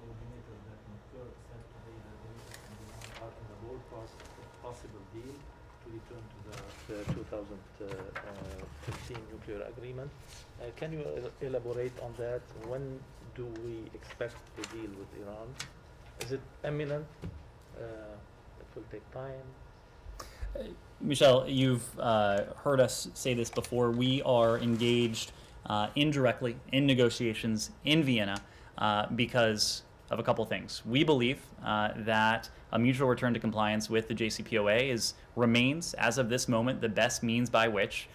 coordinator that Kerr said today that the US and Iran are in the ballpark of a possible deal to return to the 2015 nuclear agreement. Can you elaborate on that? When do we expect a deal with Iran? Is it imminent? It will take time. Michelle, you've heard us say this before. We are engaged indirectly in negotiations in Vienna because of a couple things. We believe that a mutual return to compliance with the JCPOA remains, as of this moment, the best means by which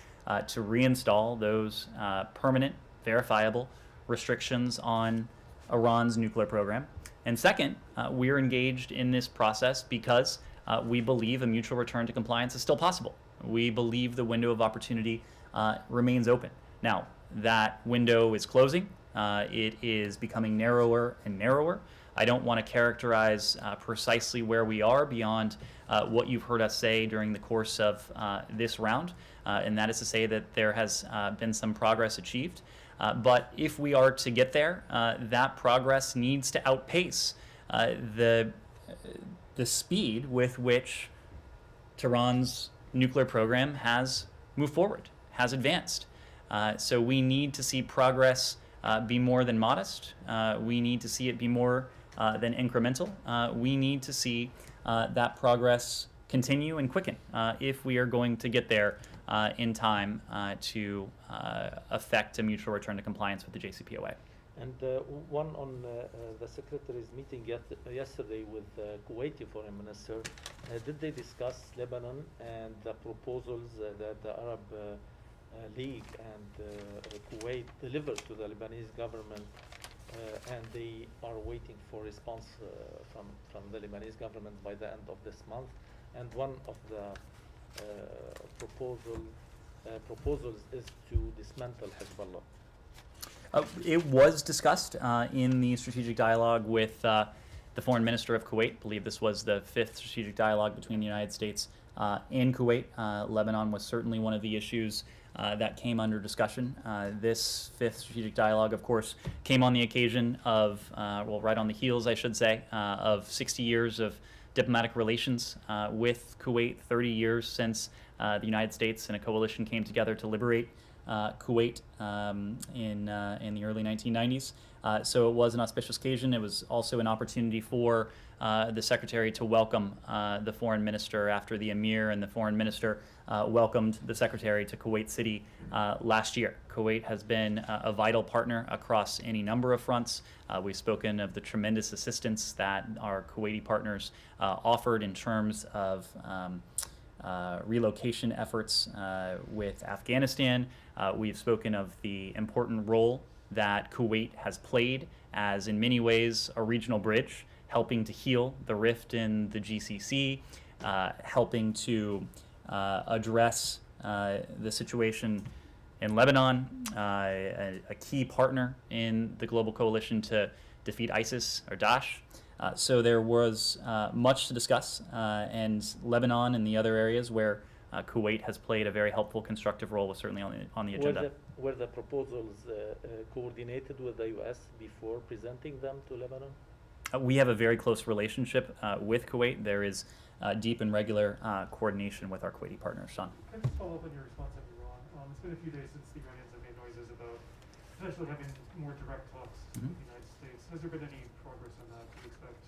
to reinstall those permanent, verifiable restrictions on Iran's nuclear program. And second, we're engaged in this process because we believe a mutual return to compliance is still possible. We believe the window of opportunity remains open. Now, that window is closing. It is becoming narrower and narrower. I don't want to characterize precisely where we are beyond what you've heard us say during the course of this round, and that is to say that there has been some progress achieved. But if we are to get there, that progress needs to outpace the speed with which Tehran's nuclear program has moved forward, has advanced. So we need to see progress be more than modest. We need to see it be more than incremental. We need to see that progress continue and quicken if we are going to get there in time to affect a mutual return to compliance with the JCPOA. And one on the Secretary's meeting yesterday with Kuwaiti Foreign Minister. Did they discuss Lebanon and the proposals that the Arab League and Kuwait delivered to the Lebanese government, and they are waiting for response from the Lebanese government by the end of this month? And one of the proposals is to dismantle Hezbollah. It was discussed in the strategic dialogue with the foreign minister of Kuwait. I believe this was the fifth strategic dialogue between the United States and Kuwait. Lebanon was certainly one of the issues that came under discussion. This fifth strategic dialogue, of course, came on the occasion of, well, right on the heels, I should say, of 60 years of diplomatic relations with Kuwait, 30 years since the United States and a coalition came together to liberate Kuwait in the early 1990s. So it was an auspicious occasion. It was also an opportunity for the Secretary to welcome the Foreign Minister after the Emir and the Foreign Minister welcomed the Secretary to Kuwait City last year. Kuwait has been a vital partner across any number of fronts. We've spoken of the tremendous assistance that our Kuwaiti partners offered in terms of relocation efforts with Afghanistan. We've spoken of the important role that Kuwait has played as, in many ways, a regional bridge, helping to heal the rift in the GCC, helping to address the situation in Lebanon, a key partner in the global coalition to defeat ISIS or Daesh. So there was much to discuss, and Lebanon and the other areas where Kuwait has played a very helpful, constructive role was certainly on the agenda. Were the proposals coordinated with the U.S. before presenting them to Lebanon? We have a very close relationship with Kuwait. There is deep and regular coordination with our Kuwaiti partners. Sean? Can I just follow up on your response on Iran? It's been a few days since the Iranians have made noises about potentially having more direct talks with the United States. Has there been any progress on that? Do you expect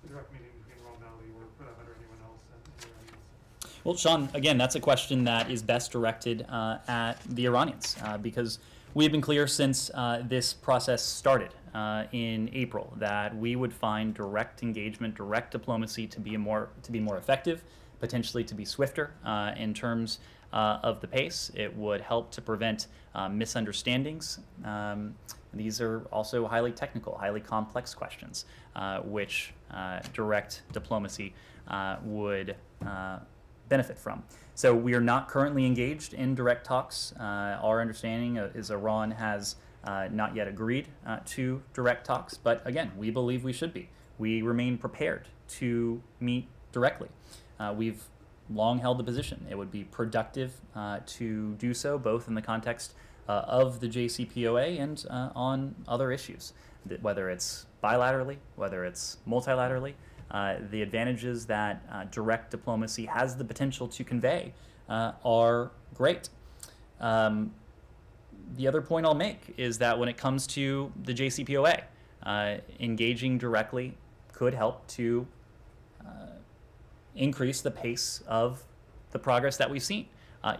a direct meeting between Ron Valley or, for that matter, anyone else and the Iranians? Well, Sean, again, that's a question that is best directed at the Iranians because we have been clear since this process started in April that we would find direct engagement, direct diplomacy to be more effective, potentially to be swifter in terms of the pace. It would help to prevent misunderstandings. These are also highly technical, highly complex questions, which direct diplomacy would benefit from. So we are not currently engaged in direct talks. Our understanding is Iran has not yet agreed to direct talks, but again, we believe we should be. We remain prepared to meet directly. We've long held the position it would be productive to do so, both in the context of the JCPOA and on other issues, whether it's bilaterally, whether it's multilaterally. The advantages that direct diplomacy has the potential to convey are great. The other point I'll make is that when it comes to the JCPOA, engaging directly could help to increase the pace of the progress that we've seen.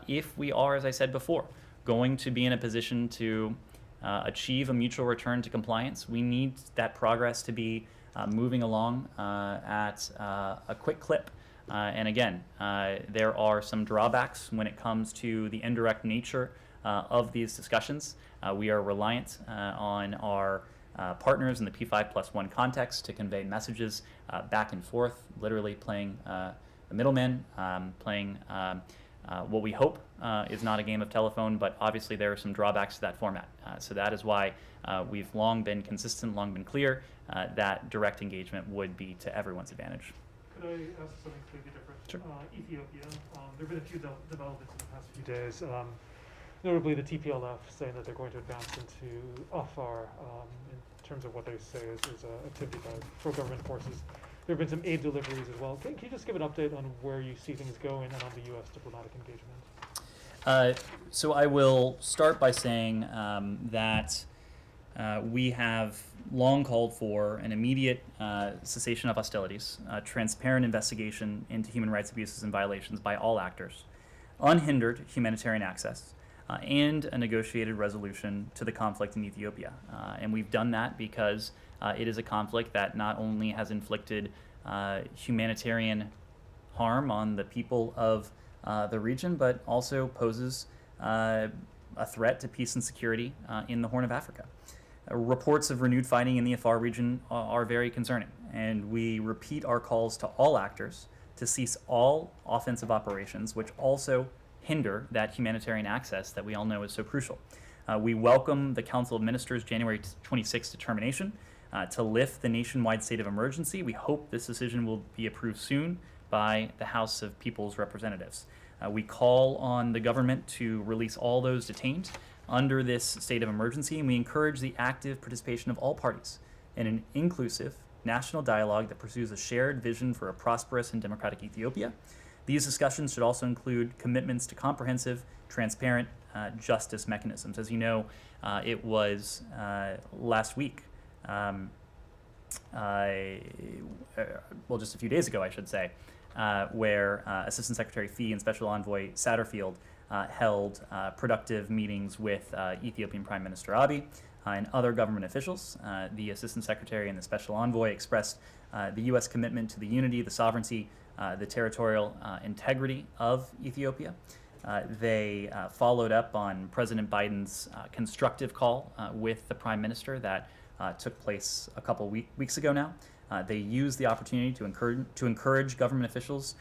If we are, as I said before, going to be in a position to achieve a mutual return to compliance, we need that progress to be moving along at a quick clip. And again, there are some drawbacks when it comes to the indirect nature of these discussions. We are reliant on our partners in the P5+1 context to convey messages back and forth, literally playing the middleman, playing what we hope is not a game of telephone, but obviously there are some drawbacks to that format. So that is why we've long been consistent, long been clear that direct engagement would be to everyone's advantage. Could I ask something completely different? Sure. Ethiopia, there have been a few developments in the past few days, notably the TPLF saying that they're going to advance into Afar in terms of what they say is activity by pro-government forces. There have been some aid deliveries as well. Can you just give an update on where you see things going and on the U.S. diplomatic engagement? So I will start by saying that we have long called for an immediate cessation of hostilities, transparent investigation into human rights abuses and violations by all actors, unhindered humanitarian access, and a negotiated resolution to the conflict in Ethiopia. And we've done that because it is a conflict that not only has inflicted humanitarian harm on the people of the region, but also poses a threat to peace and security in the Horn of Africa. Reports of renewed fighting in the Afar region are very concerning, and we repeat our calls to all actors to cease all offensive operations, which also hinder that humanitarian access that we all know is so crucial. We welcome the Council of Ministers' January 26 determination to lift the nationwide state of emergency. We hope this decision will be approved soon by the House of People's Representatives. We call on the government to release all those detained under this state of emergency, and we encourage the active participation of all parties in an inclusive national dialogue that pursues a shared vision for a prosperous and democratic Ethiopia. These discussions should also include commitments to comprehensive, transparent justice mechanisms. As you know, it was last week just a few days ago, I should say, where Assistant Secretary Fee and Special Envoy Satterfield held productive meetings with Ethiopian Prime Minister Abiy and other government officials. The Assistant Secretary and the Special Envoy expressed the U.S. commitment to the unity, the sovereignty, the territorial integrity of Ethiopia. They followed up on President Biden's constructive call with the Prime Minister that took place a couple weeks ago now. They used the opportunity to encourage government officials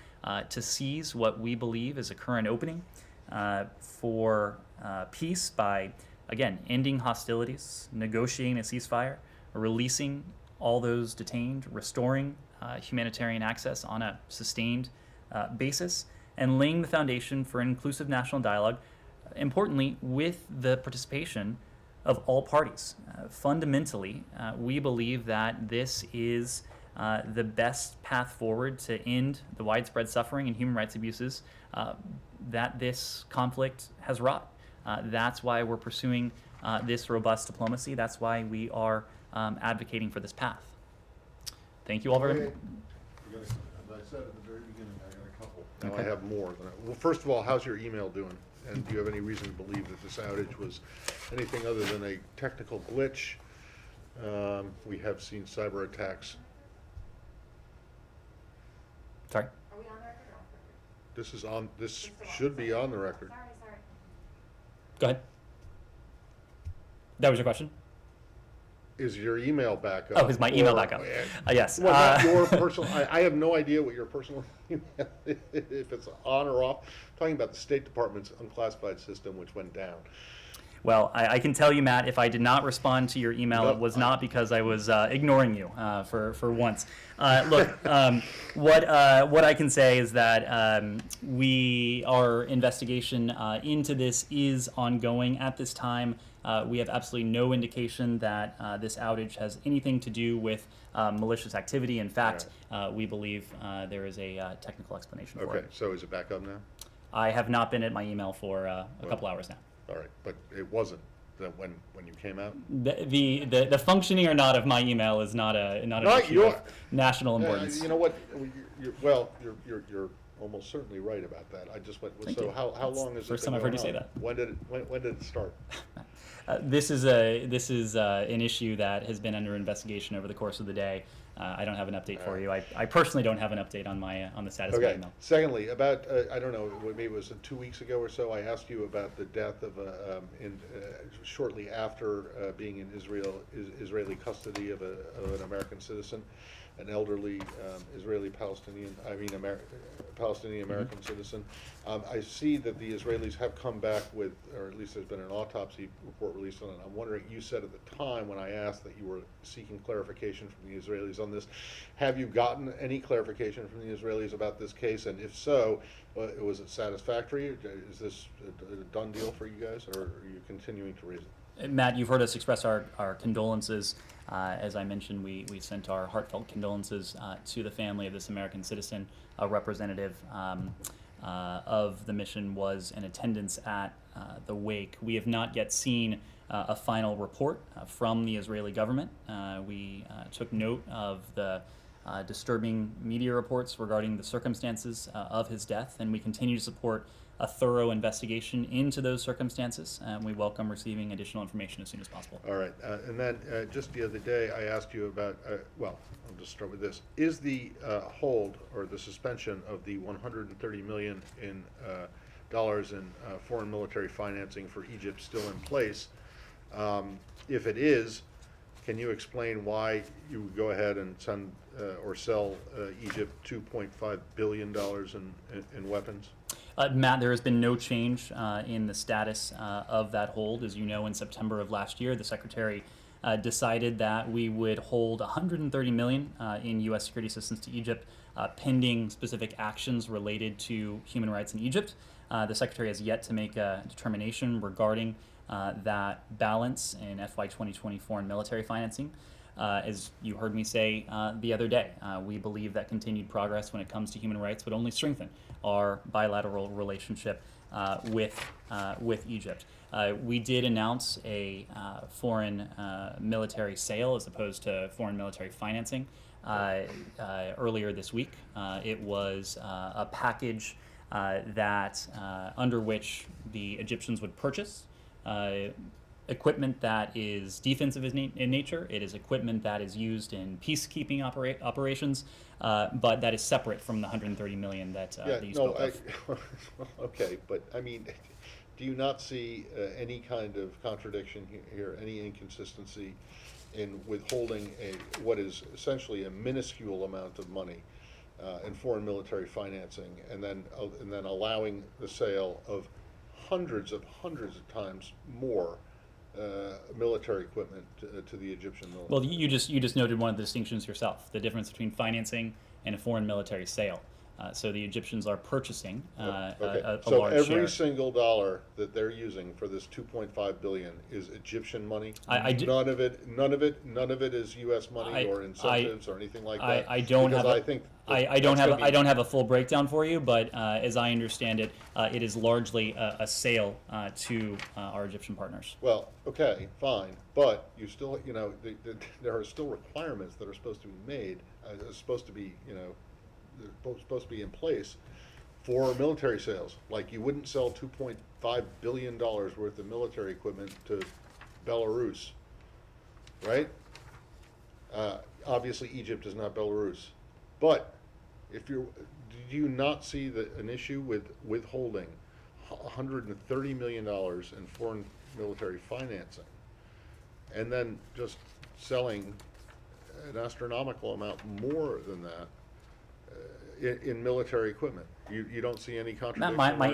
to seize what we believe is a current opening for peace by, again, ending hostilities, negotiating a ceasefire, releasing all those detained, restoring humanitarian access on a sustained basis, and laying the foundation for an inclusive national dialogue, importantly, with the participation of all parties. Fundamentally, we believe that this is the best path forward to end the widespread suffering and human rights abuses that this conflict has wrought. That's why we're pursuing this robust diplomacy. That's why we are advocating for this path. Thank you all very much. As I said at the very beginning, I got a couple. Now I have more. Well, first of all, how's your email doing? And do you have any reason to believe that this outage was anything other than a technical glitch? We have seen cyber attacks. Sorry? Are we on the record or off the record? This is on. This should be on the record. Sorry. Go ahead. That was your question? Is your email back up? Oh, is my email back up? Yes. Well, not your personal. I have no idea what your personal email, if it's on or off. I'm talking about the State Department's unclassified system, which went down. Well, I can tell you, Matt, if I did not respond to your email, it was not because I was ignoring you for once. Look, what I can say is that our investigation into this is ongoing at this time. We have absolutely no indication that this outage has anything to do with malicious activity. In fact, we believe there is a technical explanation for it. Okay, so is it back up now? I have not been at my email for a couple hours now. All right, but it wasn't when you came out? The functioning or not of my email is not an issue of national importance. You know what? You're almost certainly right about that. I just went. Thank so you. how long is it? First time I've heard you say that. When did it start? This is an issue that has been under investigation over the course of the day. I don't have an update for you. I personally don't have an update on the status of my email. Secondly, about I don't know, maybe it was 2 weeks ago or so, I asked you about the death of shortly after being in Israeli custody of an American citizen, an elderly Palestinian American citizen. I see that the Israelis have come back with, or at least there's been an autopsy report released on it. I'm wondering, you said at the time when I asked that you were seeking clarification from the Israelis on this, have you gotten any clarification from the Israelis about this case? And if so, was it satisfactory? Is this a done deal for you guys, or are you continuing to raise it? Matt, you've heard us express our condolences. As I mentioned, we sent our heartfelt condolences to the family of this American citizen. A representative of the mission was in attendance at the wake. We have not yet seen a final report from the Israeli government. We took note of the disturbing media reports regarding the circumstances of his death, and we continue to support a thorough investigation into those circumstances. We welcome receiving additional information as soon as possible. All right, and then just the other day I asked you about, well, I'll just start with this. Is the hold or the suspension of the $130 million in foreign military financing for Egypt still in place? If it is, can you explain why you would go ahead and send or sell Egypt $2.5 billion in weapons? Matt, there has been no change in the status of that hold. As you know, in September of last year, the Secretary decided that we would hold $130 million in U.S. security assistance to Egypt, pending specific actions related to human rights in Egypt. The Secretary has yet to make a determination regarding that balance in FY 2020 foreign military financing. as you heard me say the other day, we believe that continued progress when it comes to human rights would only strengthen our bilateral relationship with Egypt. We did announce a foreign military sale as opposed to foreign military financing earlier this week. It was a package that under which the Egyptians would purchase equipment that is defensive in nature. It is equipment that is used in peacekeeping operations, but that is separate from the 130 million that you spoke of. Okay, but I mean, do you not see any kind of contradiction here, any inconsistency in withholding what is essentially a minuscule amount of money in foreign military financing, and then allowing the sale of hundreds of times more military equipment to the Egyptian military? Well, you just noted one of the distinctions yourself: the difference between financing and a foreign military sale. So the Egyptians are purchasing a so large every share. single dollar that they're using for this 2.5 billion is Egyptian money. None of it is U.S. money or incentives or anything like that. I don't have a full breakdown for you, but as I understand it, it is largely a sale to our Egyptian partners. Well, okay, fine, but you still, there are still requirements that are supposed to be made, supposed to be in place for military sales. Like, you wouldn't sell $2.5 billion worth of military equipment to Belarus, right? Obviously, Egypt is not Belarus, but do you not see an issue with withholding $130 million in foreign military financing, and then just selling an astronomical amount more than that in military equipment? You don't see any contradiction? My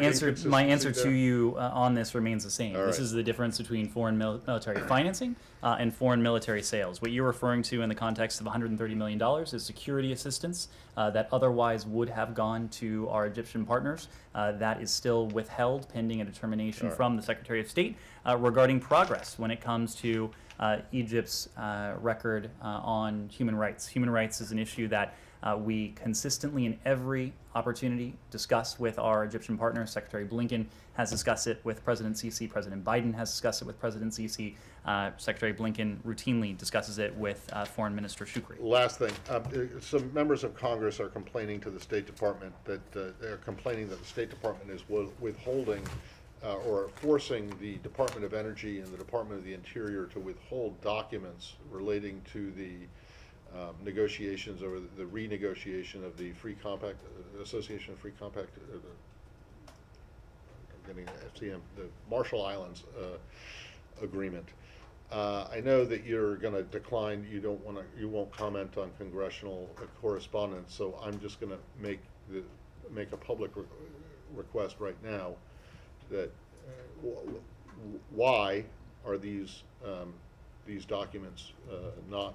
answer to you on this remains the same. All This right. is the difference between foreign military financing and foreign military sales. What you're referring to in the context of $130 million is security assistance that otherwise would have gone to our Egyptian partners. That is still withheld pending a determination from the Secretary of State regarding progress when it comes to Egypt's record on human rights. Human rights is an issue that we consistently, in every opportunity, discuss with our Egyptian partners. Secretary Blinken has discussed it with President Sisi. President Biden has discussed it with President Sisi. Secretary Blinken routinely discusses it with Foreign Minister Shukri. Last thing, some members of Congress are complaining to the State Department that they're complaining that the State Department is withholding or forcing the Department of Energy and the Department of the Interior to withhold documents relating to the negotiations or the renegotiation of the Free Compact, Association of Free Compact, I'm getting FCM, the Marshall Islands agreement. I know that you're going to decline. You won't comment on congressional correspondence. So I'm just going to make a public request right now that why are these documents not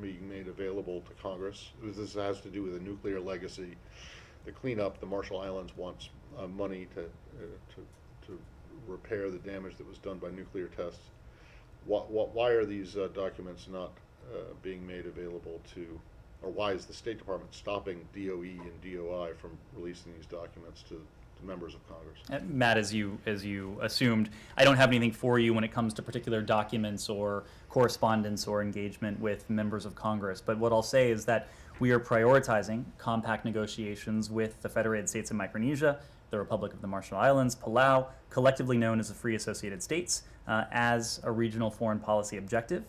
being made available to Congress? This has to do with a nuclear legacy. The cleanup, the Marshall Islands wants money to repair the damage that was done by nuclear tests. Why are these documents not being made available to, or why is the State Department stopping DOE and DOI from releasing these documents to members of Congress? Matt, as you assumed, I don't have anything for you when it comes to particular documents or correspondence or engagement with members of Congress. But what I'll say is that we are prioritizing compact negotiations with the Federated States of Micronesia, the Republic of the Marshall Islands, Palau, collectively known as the Free Associated States, as a regional foreign policy objective.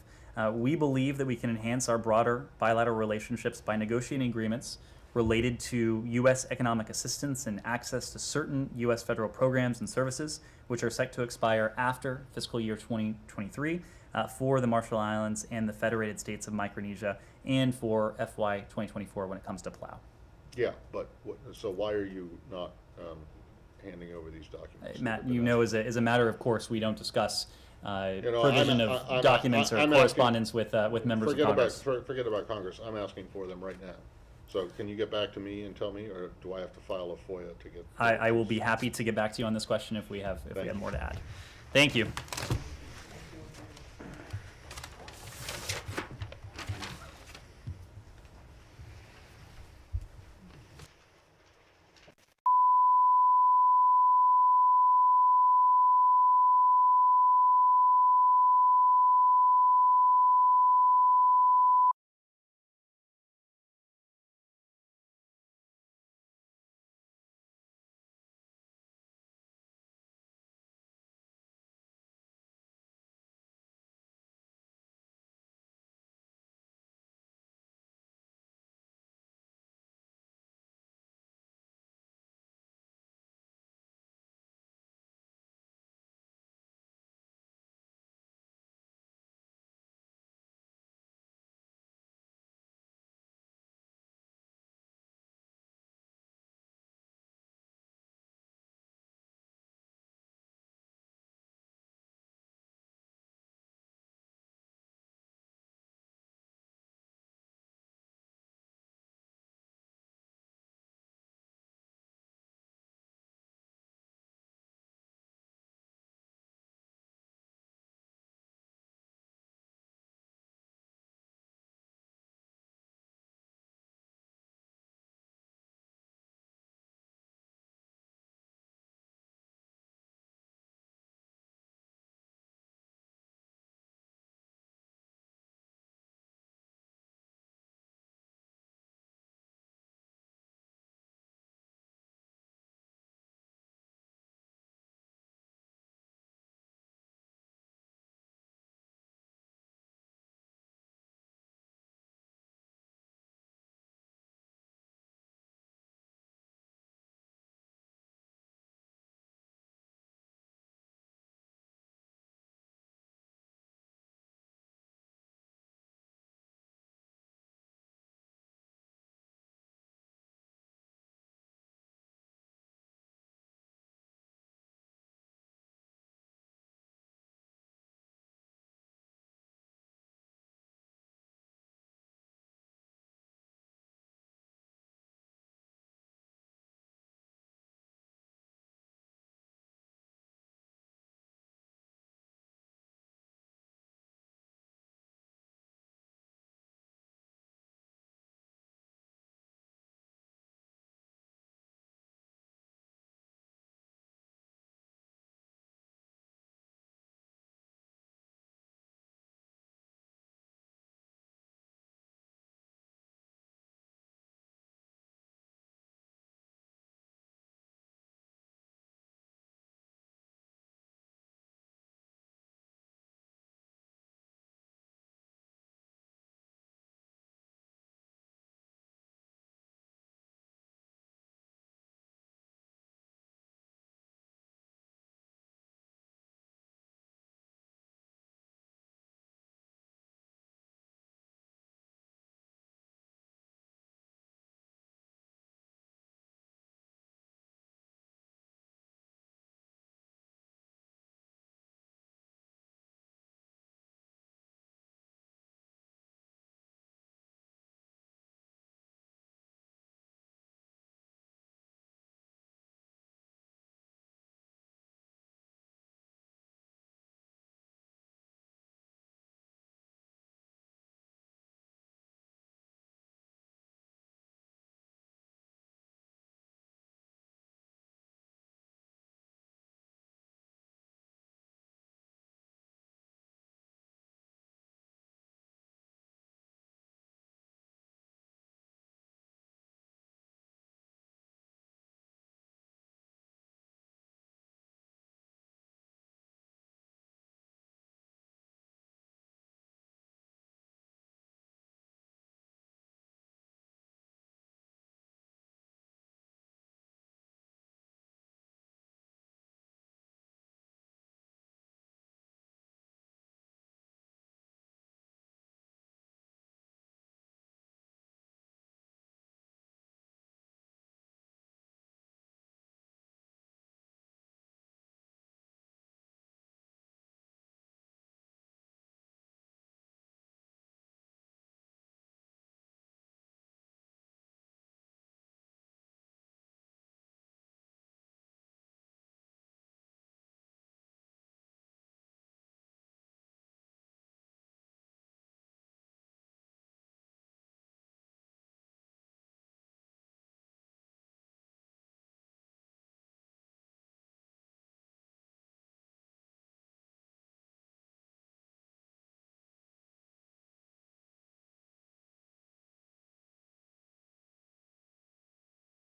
We believe that we can enhance our broader bilateral relationships by negotiating agreements related to U.S. economic assistance and access to certain U.S. federal programs and services, which are set to expire after fiscal year 2023 for the Marshall Islands and the Federated States of Micronesia, and for FY 2024 when it comes to Palau. Yeah, but so why are you not handing over these documents? Matt, as a matter of course, we don't discuss provision of I'm documents or correspondence with members of Congress. Forget about Congress. I'm asking for them right now. So can you get back to me and tell me, or do I have to file a FOIA to get? I will be happy to get back to you on this question if we have more to add. Thank you.